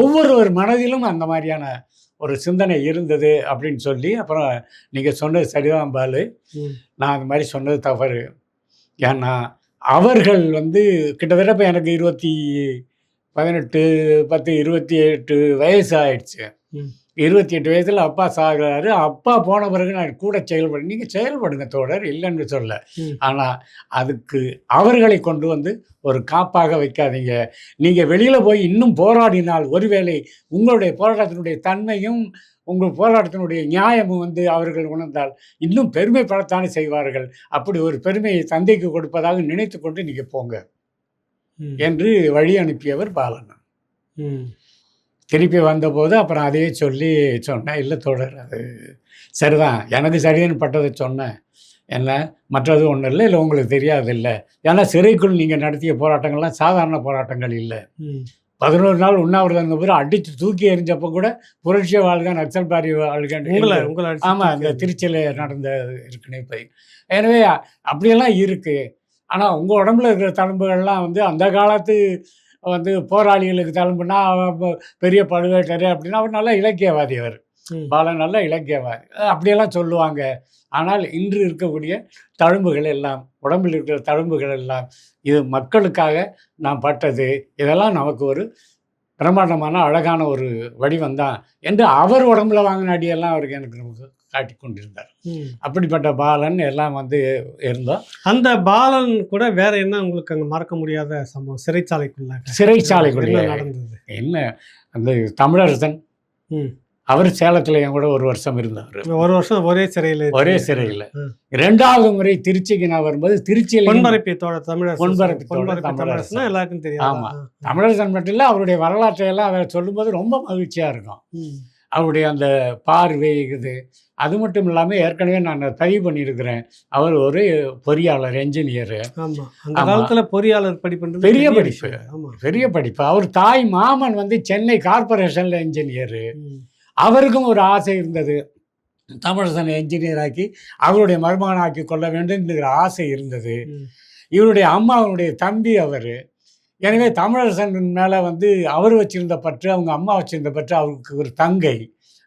ஒவ்வொரு மனதிலும் அந்த மாதிரியான ஒரு சிந்தனை இருந்தது அப்படின்னு சொல்லி, அப்புறம் நீங்கள் சொன்னது சரிதான் பாலு, நான் அந்த மாதிரி சொன்னது தவறு. ஏன்னா அவர்கள் வந்து கிட்டத்தட்ட இப்போ எனக்கு 28 வயசு ஆயிடுச்சு. 28 வயசில் அப்பா சாகிறாரு. அப்பா போன பிறகு நான் கூட நீங்கள் செயல்படுங்க தோழர், இல்லைன்னு சொல்ல. ஆனால் அதுக்கு அவர்களை கொண்டு வந்து ஒரு காப்பாக வைக்காதீங்க. நீங்கள் வெளியில் போய் இன்னும் போராடினால் ஒருவேளை உங்களுடைய போராட்டத்தினுடைய தன்மையும் உங்கள் போராட்டத்தினுடைய நியாயமும் வந்து அவர்கள் உணர்ந்தால் இன்னும் பெருமைப்படத்தானே செய்வார்கள். அப்படி ஒரு பெருமையை தந்தைக்கு கொடுப்பதாக நினைத்து கொண்டு நீங்கள் போங்க என்று வழி அனுப்பியவர் பாலன். திருப்பி வந்தபோது அப்புறம் அதையே சொன்னேன், இல்லை தோழர் அது சரிதான், எனக்கு சரின்னு பட்டதை சொன்னேன், என்ன மற்றது ஒன்றும் இல்லை, இல்லை உங்களுக்கு தெரியாது இல்லை. ஏன்னா சிறைக்குள் நீங்கள் நடத்திய போராட்டங்கள்லாம் சாதாரண போராட்டங்கள் இல்லை. 11 நாள் உண்ணாவிரதம் இருந்த போது அடித்து தூக்கி எறிஞ்சப்போ கூட புரட்சி வாழ்க நக்சல்பாரி வாழ்க, ஆமாம், அந்த திருச்சியில் நடந்த இருக்குன்னு இப்போ. எனவே அப்படியெல்லாம் இருக்குது. ஆனால் உங்கள் உடம்புல இருக்கிற தழும்புகள்லாம் வந்து அந்த காலத்து வந்து போராளிகளுக்கு தழும்புனா பெரிய பழுவேட்டர் அப்படின்னா அவர் நல்ல இலக்கியவாதி, அவர் பாலன் நல்ல இலக்கியவாதி, அப்படியெல்லாம் சொல்லுவாங்க. ஆனால் இன்று இருக்கக்கூடிய தழும்புகள் எல்லாம், உடம்பில் இருக்கிற தழும்புகள் எல்லாம் இது மக்களுக்காக நாம் பட்டது, இதெல்லாம் நமக்கு ஒரு பிரம்மாண்டமான அழகான ஒரு வடிவம் தான் என்று அவர் உடம்புல வாங்கின அடியெல்லாம் அவருக்கு எனக்கு நமக்கு காட்டி கொண்டிருந்தார். அப்படிப்பட்ட பாலன் எல்லாம் வந்து இருந்தோம். அந்த பாலன் கூட வேற என்ன உங்களுக்கு அங்கே மறக்க முடியாத சம்பவம் சிறைச்சாலைக்குள்ள நடந்தது? என்ன அந்த தமிழரசன் அவர் சேலத்தில் என் கூட 1 வருஷம் இருந்தார். 1 வருஷம் ஒரே சிறையில். 2வது முறை திருச்சிக்கு நான் வரும்போது திருச்சியில் தமிழரசன் எல்லாருக்கும் தெரியும். ஆமாம், தமிழரசன் மட்டும் இல்லை, அவருடைய வரலாற்றையெல்லாம் அதை சொல்லும்போது ரொம்ப மகிழ்ச்சியாக இருக்கும். அவருடைய அந்த பார்வை இது அது மட்டும் இல்லாமல் ஏற்கனவே நான் பதிவு பண்ணியிருக்கிறேன். அவர் ஒரு பொறியாளர், என்ஜினியரு. ஆமாம், அந்த காலத்தில் பொறியாளர் படிப்பு பெரிய படிப்பு. அவர் தாய் மாமன் வந்து சென்னை கார்பரேஷனில் என்ஜினியரு. அவருக்கும் ஒரு ஆசை இருந்தது, தமிழரசனை என்ஜினியர் ஆக்கி அவருடைய மருமகனாக்கி கொள்ள வேண்டும் என்கிற ஆசை இருந்தது. இவருடைய அம்மாவனுடைய தம்பி அவர். எனவே தமிழரசன் மேலே வந்து அவர் வச்சிருந்த பற்று, அவங்க அம்மா வச்சிருந்த பற்று, அவருக்கு ஒரு தங்கை,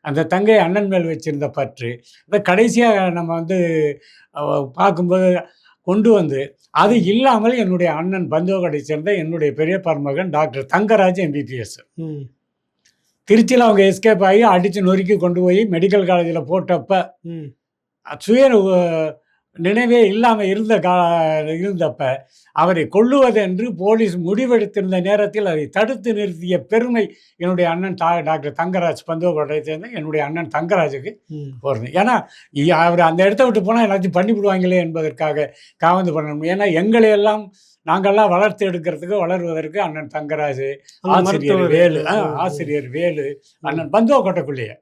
அந்த தங்கை அண்ணன் மேல் வச்சிருந்த பற்று, அதை கடைசியாக நம்ம வந்து பார்க்கும்போது கொண்டு வந்து, அது இல்லாமல் என்னுடைய அண்ணன் பந்தோகடை சேர்ந்த என்னுடைய பெரிய மகன் டாக்டர் தங்கராஜ் MBBS திருச்சியில் அவங்க எஸ்கேப் ஆகி அடித்து நொறுக்கி கொண்டு போய் மெடிக்கல் காலேஜில் போட்டப்ப சுய நினைவே இல்லாமல் இருந்தப்ப அவரை கொல்லுவது என்று போலீஸ் முடிவெடுத்திருந்த நேரத்தில் அதை தடுத்து நிறுத்திய பெருமை என்னுடைய அண்ணன் டாக்டர் தங்கராஜ் பந்தோகோட்டையை சேர்ந்த என்னுடைய அண்ணன் தங்கராஜுக்கு போகிறது. ஏன்னா அவர் அந்த இடத்த விட்டு போனால் எல்லாத்தையும் பண்ணிவிடுவாங்களே என்பதற்காக காவந்து பண்ணணும். ஏன்னா எங்களையெல்லாம் நாங்கள்லாம் வளர்த்து எடுக்கிறதுக்கு வளருவதற்கு அண்ணன் தங்கராஜ், ஆசிரியர் வேலு, அண்ணன் பந்தோகோட்டைக்குள்ளேயே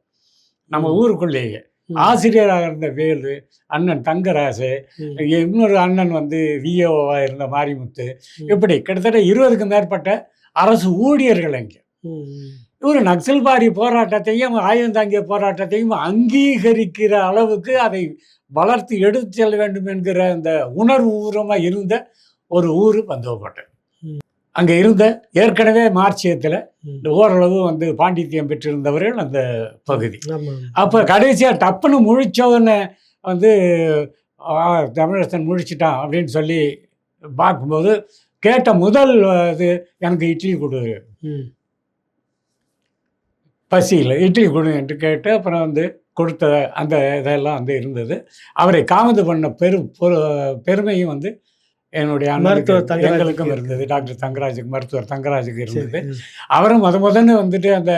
நம்ம ஊருக்குள்ளேயே ஆசிரியராக இருந்த வேலு, அண்ணன் தங்கராஜு, இன்னொரு அண்ணன் வந்து விஏஓவாக இருந்த மாரிமுத்து, இப்படி கிட்டத்தட்ட 20க்கும் மேற்பட்ட அரசு ஊழியர்கள் அங்கே. ஒரு நக்சல்பாரி போராட்டத்தையும் ஆயுதம் தாங்கிய போராட்டத்தையும் அங்கீகரிக்கிற அளவுக்கு அதை வளர்த்து எடுத்து செல்ல வேண்டும் என்கிற அந்த உணர்வு பூர்வமாக இருந்த ஒரு ஊர் பந்தோகோட்டை. அங்கே இருந்த ஏற்கனவே மார்க்சியத்தில் ஓரளவு வந்து பாண்டித்யம் பெற்றிருந்தவர்கள் அந்த பகுதி. அப்போ கடைசியாக டப்புன்னு முழிச்சோன்னு வந்து தமிழரசன் முழிச்சிட்டான் அப்படின்னு சொல்லி பார்க்கும்போது கேட்ட முதல் இது எனக்கு இட்லி கொடு, பசியில் இட்லி கொடு என்று கேட்டு அப்புறம் வந்து கொடுத்த அந்த இதெல்லாம் வந்து இருந்தது. அவரை காமது பண்ண பெருமையும் வந்து என்னுடைய எங்களுக்கும் இருந்தது. டாக்டர் தங்கராஜுக்கு, மருத்துவர் தங்கராஜுக்கு இருந்தது. அவரும் முதன்னு வந்துட்டு அந்த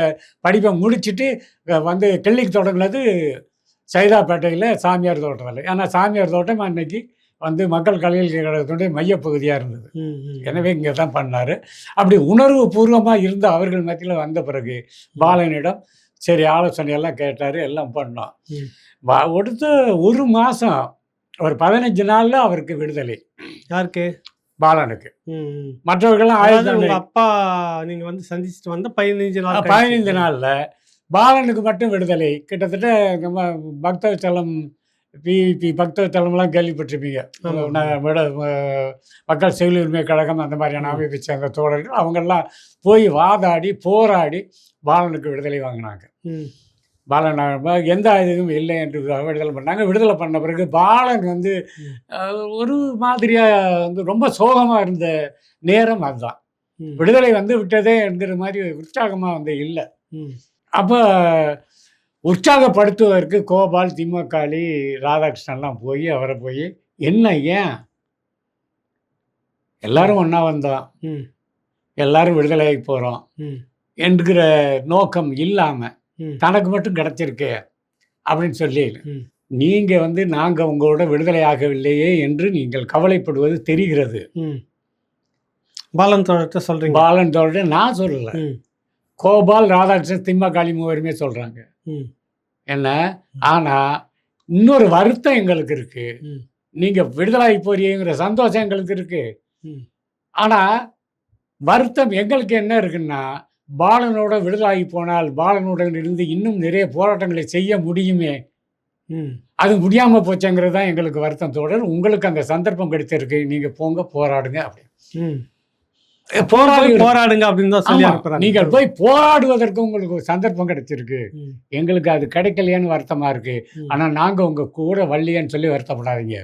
படிப்பை முடிச்சுட்டு வந்து கிளினிக் தொடங்கினது சைதாப்பேட்டையில் சாமியார் தோட்டத்தில். ஏன்னா சாமியார் தோட்டம் அன்னைக்கு வந்து மக்கள் கல்வியல் கழகத்தினுடைய மையப்பகுதியாக இருந்தது. எனவே இங்கே தான் பண்ணார். அப்படி உணர்வு பூர்வமாக இருந்த அவர்கள் மத்தியில் வந்த பிறகு பாலனிடம் சரி ஆலோசனையெல்லாம் கேட்டார், எல்லாம் பண்ணோம். அடுத்த 1 மாதம் ஒரு 15 நாளில் அவருக்கு விடுதலை. யாருக்கு? பாலனுக்கு. மற்றவர்கள்லாம் அப்பா நீங்க வந்து சந்திச்சுட்டு வந்த 15 நாளில் பாலனுக்கு மட்டும் விடுதலை. கிட்டத்தட்ட நம்ம பக்தவச்சலம் பிபி பக்தவச்சலம்லாம் கேள்விப்பட்டிருப்பீங்க. மக்கள் சிவில் உரிமை கழகம் அந்த மாதிரியான அமைப்பை சேர்ந்த தோழர்கள் அவங்கெல்லாம் போய் வாதாடி போராடி பாலனுக்கு விடுதலை வாங்கினாங்க. பாலன் எந்த இதுவும் இல்லை என்று விடுதலை பண்ணாங்க. விடுதலை பண்ண பிறகு பாலன் வந்து ஒரு மாதிரியாக வந்து ரொம்ப சோகமாக இருந்த நேரம் அதுதான். விடுதலை வந்து விட்டதே என்கிற மாதிரி உற்சாகமாக வந்து இல்லை. அப்போ உற்சாகப்படுத்துவதற்கு கோபால், திமுகாளி, ராதாகிருஷ்ணன்லாம் போய் அவரை போய் என்ன ஏன் எல்லாரும் ஒன்றா வந்தோம், எல்லாரும் விடுதலையாகி போகிறோம் என்கிற நோக்கம் இல்லாமல் தனக்கு மட்டும் கிடைச்சிருக்கு அப்படின்னு சொல்லி நீங்கள் வந்து நாங்கள் உங்களோட விடுதலை ஆகவில்லையே என்று நீங்கள் கவலைப்படுவது தெரிகிறது. பாலன் தோழர்கிட்ட சொல்கிறீங்க? பாலன் தோழர் நான் சொல்லலை, கோபால், ராதாகிருஷ்ணன், திமுகாளி மூவருமே சொல்கிறாங்க என்ன. ஆனால் இன்னொரு வருத்தம் எங்களுக்கு இருக்குது, நீங்கள் விடுதலாகி போறீங்கிற சந்தோஷம் எங்களுக்கு இருக்குது. ஆனால் வருத்தம் எங்களுக்கு என்ன இருக்குன்னா, பாலனோட விடுதலாகி போனால் பாலனுடன் இருந்து இன்னும் நிறைய போராட்டங்களை செய்ய முடியுமே, அது முடியாமல் போச்சுங்கிறது தான் எங்களுக்கு வருத்தம் தோழர். உங்களுக்கு அந்த சந்தர்ப்பம் கிடைச்சிருக்கு, நீங்கள் போங்க போராடுங்க அப்படின்னு போராடுங்க அப்படின்னு தான் சொல்லி அனுப்புறாங்க. நீங்கள் போய் போராடுவதற்கு உங்களுக்கு ஒரு சந்தர்ப்பம் கிடைச்சிருக்கு, எங்களுக்கு அது கிடைக்கலையான்னு வருத்தமாக இருக்குது. ஆனால் நாங்கள் உங்கள் கூட வரலையான்னு சொல்லி வருத்தப்படாதீங்க,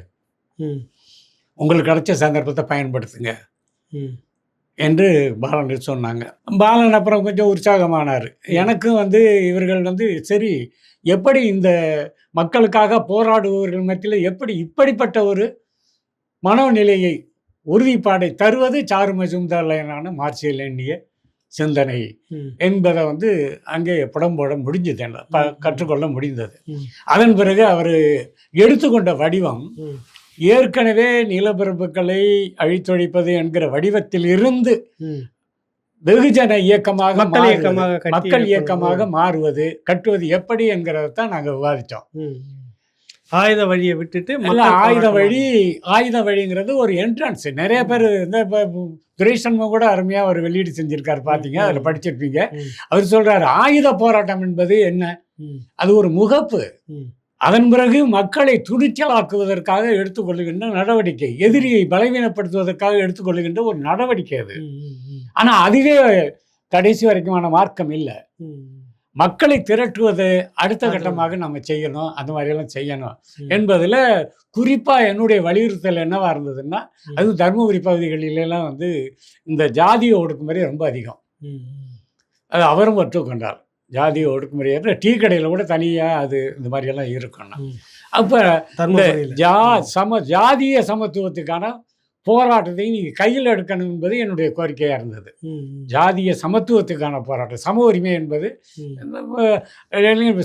உங்களுக்கு கிடைச்ச சந்தர்ப்பத்தை பயன்படுத்துங்க என்று பாலன் சொன்னாங்க. பாலன் அப்புறம் கொஞ்சம் உற்சாகமானார். எனக்கும் வந்து இவர்கள் வந்து சரி எப்படி இந்த மக்களுக்காக போராடுபவர்கள் மத்தியில் எப்படி இப்படிப்பட்ட ஒரு மனோநிலையை உறுதிப்பாடை தருவது சாரு மஜும்தார்லான மார்க்சிய லெனினிய சிந்தனை என்பதை வந்து அங்கே படம் போட முடிஞ்சது, கற்றுக்கொள்ள முடிந்தது. அதன் பிறகு அவர் எடுத்துக்கொண்ட வடிவம் ஏற்கனவே நிலப்பரப்புகளை அழித்தொழிப்பது என்கிற வடிவத்தில் இருந்து வெகுஜன இயக்கமாக மக்கள் இயக்கமாக மாறுவது, கட்டுவது எப்படி என்கிறதான் நாங்கள் விவாதித்தோம். ஆயுத வழியை விட்டுட்டு ஆயுத வழிங்கிறது ஒரு என்ட்ரன்ஸ். நிறைய பேர் இந்த துரைசண்முகம் கூட அருமையாக ஒரு வெளியீடு செஞ்சிருக்காரு, பார்த்தீங்க, அதில் படிச்சிருப்பீங்க. அவர் சொல்றாரு ஆயுத போராட்டம் என்பது என்ன, அது ஒரு முகப்பு. அதன் பிறகு மக்களை துணிச்சலாக்குவதற்காக எடுத்துக்கொள்ளுகின்ற நடவடிக்கை, எதிரியை பலவீனப்படுத்துவதற்காக எடுத்துக்கொள்ளுகின்ற ஒரு நடவடிக்கை அது. ஆனால் அதுவே கடைசி வரைக்குமான மார்க்கம் இல்லை. மக்களை திரட்டுவது அடுத்த கட்டமாக நம்ம செய்யணும், அந்த மாதிரியெல்லாம் செய்யணும் என்பதில் குறிப்பாக என்னுடைய வலியுறுத்தல் என்னவா இருந்ததுன்னா, அதுவும் தருமபுரி பகுதிகளிலெல்லாம் வந்து இந்த ஜாதிய ஒடுக்குமுறை ரொம்ப அதிகம். அது அவரும் ஒற்றுக்கொண்டார். ஜாதிய ஒடுக்குமுறை டீ கடையில் கூட தனியாக அது இந்த மாதிரியெல்லாம் இருக்கணும். அப்போ ஜாதிய சமத்துவத்துக்கான போராட்டத்தை நீங்கள் கையில் எடுக்கணும் என்பது என்னுடைய கோரிக்கையாக இருந்தது. ஜாதிய சமத்துவத்துக்கான போராட்டம், சம உரிமை என்பது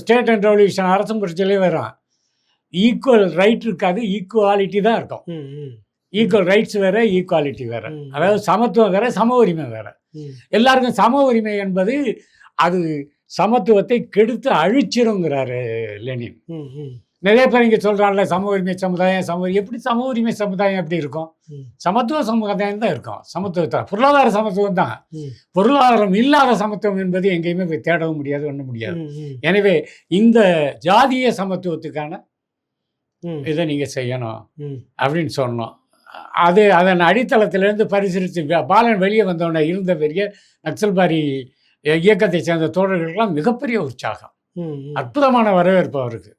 ஸ்டேட் அண்ட் ரெவல்யூஷன் அரசும் புரட்சியிலே வரும். ஈக்குவல் ரைட் இருக்காது, ஈக்குவாலிட்டி தான் இருக்கும். ஈக்குவல் ரைட்ஸ் வேற, ஈக்குவாலிட்டி வேற. அதாவது சமத்துவம் வேற, சம உரிமை வேற. எல்லாருக்கும் சம உரிமை என்பது அது சமத்துவத்தை கெடுத்து அழிச்சிருங்கிறாரு லெனின். நிறைய பேர் இங்கே சொல்கிறாங்கல்ல சம உரிமை சமுதாயம், எப்படி சம உரிமை சமுதாயம் எப்படி இருக்கும்? சமத்துவ சமுதாயம் தான் இருக்கும். சமத்துவத்தை பொருளாதார சமத்துவம் தான். பொருளாதாரம் இல்லாத சமத்துவம் என்பது எங்கேயுமே போய் தேடவும் முடியாது, ஒன்றும் முடியாது. எனவே இந்த ஜாதிய சமத்துவத்துக்கான இதை நீங்கள் செய்யணும் அப்படின்னு சொன்னோம். அதன் அடித்தளத்திலிருந்து பரிசீலித்து பாலன் வெளியே வந்தவன இருந்த பெரிய நக்சல்பாரி இயக்கத்தை சேர்ந்த தோழர்களுக்கெல்லாம் மிகப்பெரிய உற்சாகம், அற்புதமான வரவேற்பு அவருக்கு.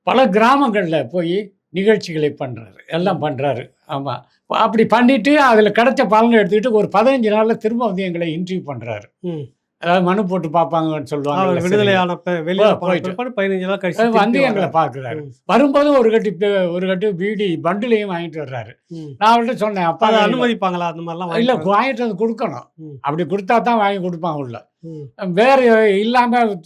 பல கிராமங்களில் போய் நிகழ்ச்சிகளை பண்ணுறாரு, எல்லாம் பண்ணுறாரு. ஆமாம், அப்படி பண்ணிவிட்டு அதில் கிடைச்ச பலனை எடுத்துக்கிட்டு ஒரு 15 நாளில் திரும்ப வந்து எங்களை இன்டர்வியூ பண்ணுறாரு. அதாவது மனு போட்டு பார்ப்பாங்கன்னு சொல்லுவாங்க. விடுதலையான போயிட்டு 15 நாள் கழிச்சு வந்து எங்களை பார்க்குறாரு. வரும்போது ஒரு கட்டு பீடி பண்டிலையும் வாங்கிட்டு வர்றாரு. நான் அவர்கிட்ட சொன்னேன், அப்பா அனுமதிப்பாங்களா அந்த மாதிரிலாம்? இல்லை, வாங்கிட்டு வந்து கொடுக்கணும். அப்படி கொடுத்தா தான் வாங்கி கொடுப்பாங்க உள்ள. வேறு இல்லாமல்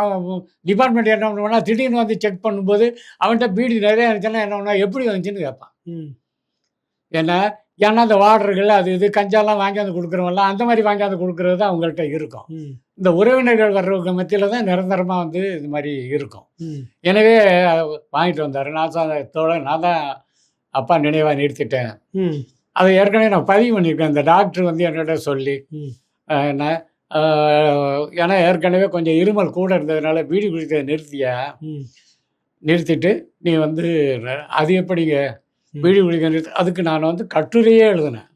அவன் டிபார்ட்மெண்ட் என்ன பண்ணுவானா, திடீர்னு வந்து செக் பண்ணும்போது அவன்கிட்ட பீடி நிறையா இருந்துச்சுன்னா என்ன பண்ணா, எப்படி வந்துச்சுன்னு கேட்பான். ஏன்னா அந்த வார்டர்கள் அது இது கஞ்சாலாம் வாங்கியாந்து கொடுக்குறவங்கலாம் அந்த மாதிரி வாங்கியாந்து கொடுக்குறது தான் அவங்கள்ட்ட இருக்கும். இந்த உறவினர்கள் வர்றவங்க மத்தியில் தான் நிரந்தரமாக வந்து இது மாதிரி இருக்கும். எனவே வாங்கிட்டு வந்தார். நான் தான் அப்பா நினைவாக நிறுத்திட்டேன். அதை ஏற்கனவே நான் பதிவு பண்ணியிருக்கேன். இந்த டாக்டர் வந்து என்னோட சொல்லி என்ன, ஏன்னா ஏற்கனவே கொஞ்சம் இருமல் கூட இருந்ததுனால பீடி குடிக்கிறத நிறுத்திட்டு நீ வந்து அது எப்படிங்க பீடி குடிக்க அதுக்கு நான் வந்து கட்டுரையே எழுதினேன்.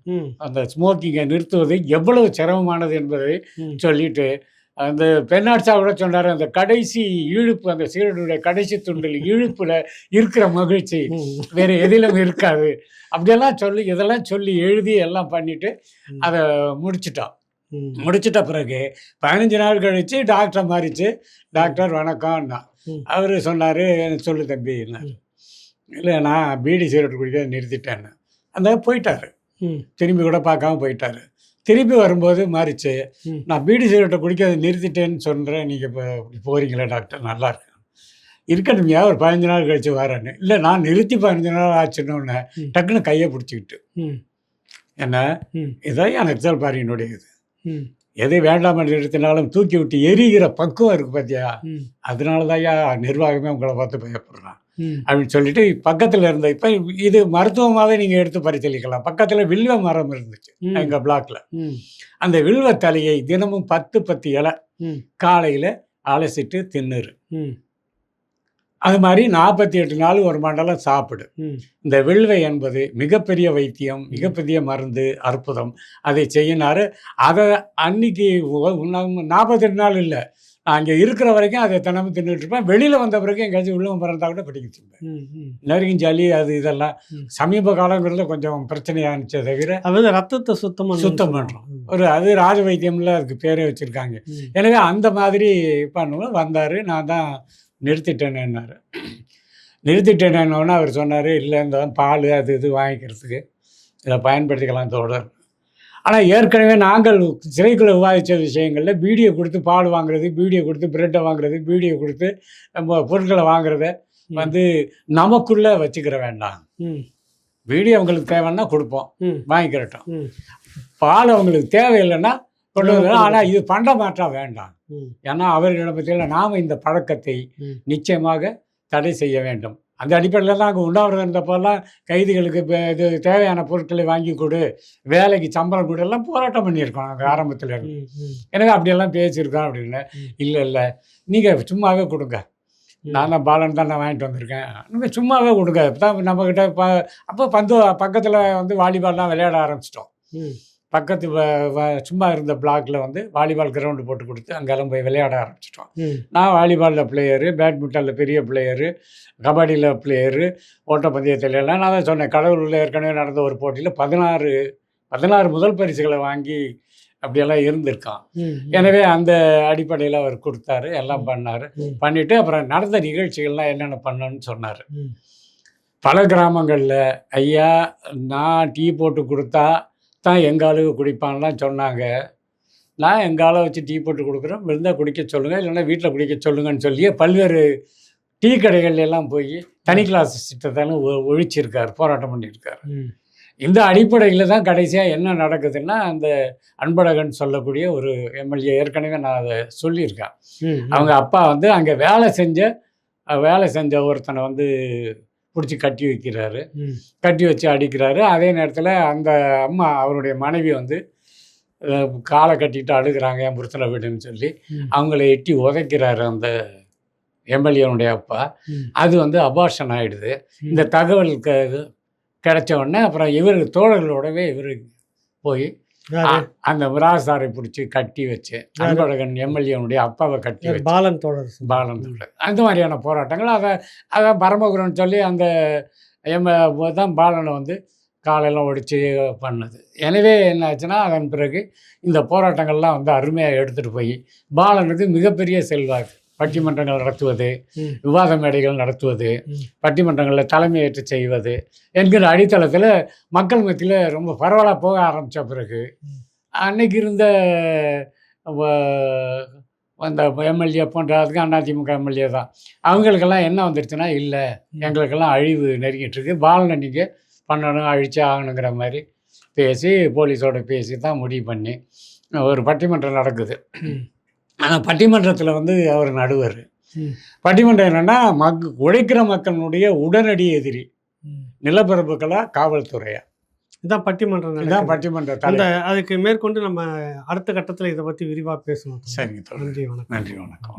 அந்த ஸ்மோக்கிங்கை நிறுத்துவது எவ்வளவு சிரமமானது என்பதை சொல்லிட்டு, அந்த பெண்ணாட்சா கூட சொன்னார், அந்த கடைசி இழுப்பு, அந்த சீரனுடைய கடைசி துண்டில் இழுப்பில் இருக்கிற மகிழ்ச்சி வேறு எதிலும் இருக்காது அப்படியெல்லாம் சொல்லி இதெல்லாம் சொல்லி எழுதி எல்லாம் பண்ணிட்டு அதை முடிச்சிட்ட பிறகு 15 நாள் கழித்து டாக்டரை மாறிச்சு. டாக்டர் வணக்கம்னா அவர் சொன்னார், சொல்லு தம்பி என்ன, இல்லை நான் பீடி சிகரெட் குடிக்கிறத நிறுத்திட்டேன்னு. அந்த போயிட்டார், திரும்பி கூட பார்க்காம போயிட்டார். திரும்பி வரும்போது மாறிச்சு, நான் பீடி சிகரெட்டை குடிக்கிறத நிறுத்திட்டேன்னு சொல்கிறேன், நீங்கள் இப்போ போகிறீங்களா டாக்டர், நல்லா இருக்கு இருக்கட்டும்யா, ஒரு 15 நாள் கழிச்சு வரேன்னு. இல்லை நான் நிறுத்தி 15 நாள் ஆச்சுன்னு டக்குன்னு கையை பிடிச்சிக்கிட்டு என்ன, இதான் என் நக்சல்பாரியினுடைய இது. எதை வேண்டாம் என்று நிறுத்தினாலும் தூக்கி விட்டு எரிகிற பக்குவம் இருக்குது பார்த்தியா, அதனால தான் நிர்வாகமே உங்களை பார்த்து பயப்படுறான் அப்படின்னு சொல்லிட்டு பக்கத்தில் இருந்த, இப்போ இது மருத்துவமாகவே நீங்கள் எடுத்து பரிசீலிக்கலாம். பக்கத்தில் வில்வ மரம் இருந்துச்சு எங்கள் பிளாக்ல. அந்த வில்வ தலையை தினமும் 10 இலை காலையில் அலசிட்டு தின்னுரு. அது மாதிரி 48 நாள் ஒரு மண்டலம் சாப்பிடு. இந்த வில்வை என்பது மிகப்பெரிய வைத்தியம், மிகப்பெரிய மருந்து, அற்புதம். அதை செய்யினாரு. அதை அன்னைக்கு 48 நாள் இல்லை, அங்கே இருக்கிற வரைக்கும் அதை தினமும் தின்னுட்டு இருப்பேன். வெளியில் வந்த பிறகு எங்கேயாச்சும் உள்ளவங்க பிறந்தா கூட பிடிக்க வச்சுப்பேன். நெருங்கின் ஜலி அது இதெல்லாம் சமீப காலங்களில் கொஞ்சம் பிரச்சனையாக இருந்துச்சே தவிர அது வந்து ரத்தத்தை சுத்தம் பண்ணுறோம். அது ராஜ வைத்தியம்ல அதுக்கு பேரே வச்சுருக்காங்க. எனவே அந்த மாதிரி பண்ணுவோம். வந்தார், நான் தான் நிறுத்திட்டேன்னாரு. நிறுத்திட்டேன்னொன்னே அவர் சொன்னார், இல்லை இந்த பால் அது இது வாங்கிக்கிறதுக்கு இதை பயன்படுத்திக்கலாம் தோழர். ஆனால் ஏற்கனவே நாங்கள் சிறைக்குள்ளே விவாதித்த விஷயங்களில் பீடியை கொடுத்து பால் வாங்குறது, பீடியை கொடுத்து பிரெட்டை வாங்குறது, பீடியை கொடுத்து நம்ம பொருட்களை வாங்குறத வந்து நமக்குள்ளே வச்சுக்கிற வேண்டாம். பீடி அவங்களுக்கு தேவைன்னா கொடுப்போம், வாங்கிக்கிறட்டும். பால் அவங்களுக்கு தேவையில்லைன்னா கொண்டு வந்து, ஆனால் இது பண்ட மாற்றா வேண்டாம். ஏன்னா அவர்களிடத்தில் நாம் இந்த பழக்கத்தை நிச்சயமாக தடை செய்ய வேண்டும். அந்த அடிப்படையில் தான் அங்கே உண்ணாவிரதம் இருந்தப்போல்லாம் கைதிகளுக்கு இது தேவையான பொருட்களை வாங்கி கொடு, வேலைக்கு சம்பளம் கொடு எல்லாம் போராட்டம் பண்ணியிருக்கோம் அங்கே ஆரம்பத்தில் இருந்து. எனவே அப்படியெல்லாம் பேசியிருக்கோம் அப்படின்னு. இல்லை நீங்கள் சும்மாவே கொடுங்க, நான் தான் பாலன் தான் நான் வாங்கிட்டு வந்திருக்கேன், நீங்கள் சும்மாவே கொடுங்க. இப்போ தான் நம்மக்கிட்ட அப்போ பக்கத்தில் வந்து வாலிபால்லாம் விளையாட ஆரம்பிச்சிட்டோம். பக்கத்து சும்மா இருந்த பிளாக்ல வந்து வாலிபால் கிரவுண்டு போட்டு கொடுத்து அங்கெல்லாம் போய் விளையாட ஆரம்பிச்சிட்டோம். நான் வாலிபாலில் பிளேயரு, பேட்மிண்டனில் பெரிய பிளேயரு, கபடியில் பிளேயரு, ஓட்டப்பந்தயத்துல எல்லாம் நான் தான் சொன்னேன். கடலூரில் ஏற்கனவே நடந்த ஒரு போட்டியில் 16 முதல் பரிசுகளை வாங்கி அப்படியெல்லாம் இருந்திருக்கான். எனவே அந்த அடிப்படையில் அவர் கொடுத்தாரு, எல்லாம் பண்ணார். பண்ணிவிட்டு அப்புறம் நடந்த நிகழ்ச்சிகள்லாம் என்னென்ன பண்ணணும்னு சொன்னார். பல கிராமங்களில் ஐயா நான் டீ போட்டு கொடுத்தா தான் எங்கள் அளவு குடிப்பான்லாம் சொன்னாங்க. நான் எங்கள் அளவு வச்சு டீ போட்டு கொடுக்குறேன், இருந்தால் குடிக்க சொல்லுங்கள், இல்லைன்னா வீட்டில் குடிக்க சொல்லுங்கன்னு சொல்லி பல்வேறு டீ கடைகள் எல்லாம் போய் தனி கிளாஸ் சிஸ்டத்தாலும் ஒழிச்சிருக்கார், போராட்டம் பண்ணியிருக்கார். இந்த அடிப்படையில் தான் கடைசியாக என்ன நடக்குதுன்னா, அந்த அன்பழகன் சொல்லக்கூடிய ஒரு எம்எல்ஏ, ஏற்கனவே நான் அதை சொல்லியிருக்கேன், அவங்க அப்பா வந்து அங்கே வேலை செஞ்ச ஒருத்தனை வந்து பிடிச்சி கட்டி வைக்கிறாரு, கட்டி வச்சு அடிக்கிறாரு. அதே நேரத்தில் அந்த அம்மா அவருடைய மனைவி வந்து காலை கட்டிட்டு அழுகிறாங்க, என் புருஷனை விடுன்னு சொல்லி அவங்கள எட்டி உதைக்கிறாரு அந்த எம்எல்ஏனுடைய அப்பா. அது வந்து அபார்ஷன் ஆகிடுது. இந்த தகவல் கிடைச்ச உடனே அப்புறம் இவர் தோழர்களோடவே இவர் போய் அந்த மிராசாரை பிடிச்சி கட்டி வச்சு அன்பழகன் எம்எல்ஏனுடைய அப்பாவை கட்டி வச்சு பாலன் தோழர் அந்த மாதிரியான போராட்டங்கள். அதான் பரமகுருன்னு சொல்லி அந்த தான் பாலனை வந்து காலையெல்லாம் ஒடிச்சு பண்ணது. எனவே என்ன ஆச்சுன்னா, அதன் பிறகு இந்த போராட்டங்கள்லாம் வந்து அருமையாக எடுத்துகிட்டு போய் பாலனுக்கு மிகப்பெரிய செல்வாக்கு. பட்டிமன்றங்கள் நடத்துவது, விவாத மேடைகள் நடத்துவது, பட்டிமன்றங்களில் தலைமையேற்று செய்வது என்கிற அடித்தளத்தில் மக்கள் மத்தியில் ரொம்ப பரவலாக போக ஆரம்பித்த பிறகு அன்னைக்கு இருந்த அந்த எம்எல்ஏ போன்ற அதுக்கு அதிமுக எம்எல்ஏ தான், அவங்களுக்கெல்லாம் என்ன வந்துடுச்சுன்னா, இல்லை எங்களுக்கெல்லாம் அழிவு நெருங்கிட்டுருக்கு, பாலனை நீங்கள் பண்ணணும், அழிச்சே ஆகணுங்கிற மாதிரி பேசி போலீஸோடு பேசி தான் முடிவு பண்ணி ஒரு பட்டிமன்றம் நடக்குது. ஆனால் பட்டிமன்றத்தில் வந்து அவர் நடுவர். பட்டிமன்றம் என்னென்னா, உழைக்கிற மக்களுடைய உடனடி எதிரி நிலப்பரப்புகளா காவல்துறையா, இதுதான் பட்டிமன்றம். இதுதான் பட்டிமன்றம். அந்த அதுக்கு மேற்கொண்டு நம்ம அடுத்த கட்டத்தில் இதை பற்றி விரிவாக பேசணும். சரிங்க, நன்றி வணக்கம். நன்றி வணக்கம்.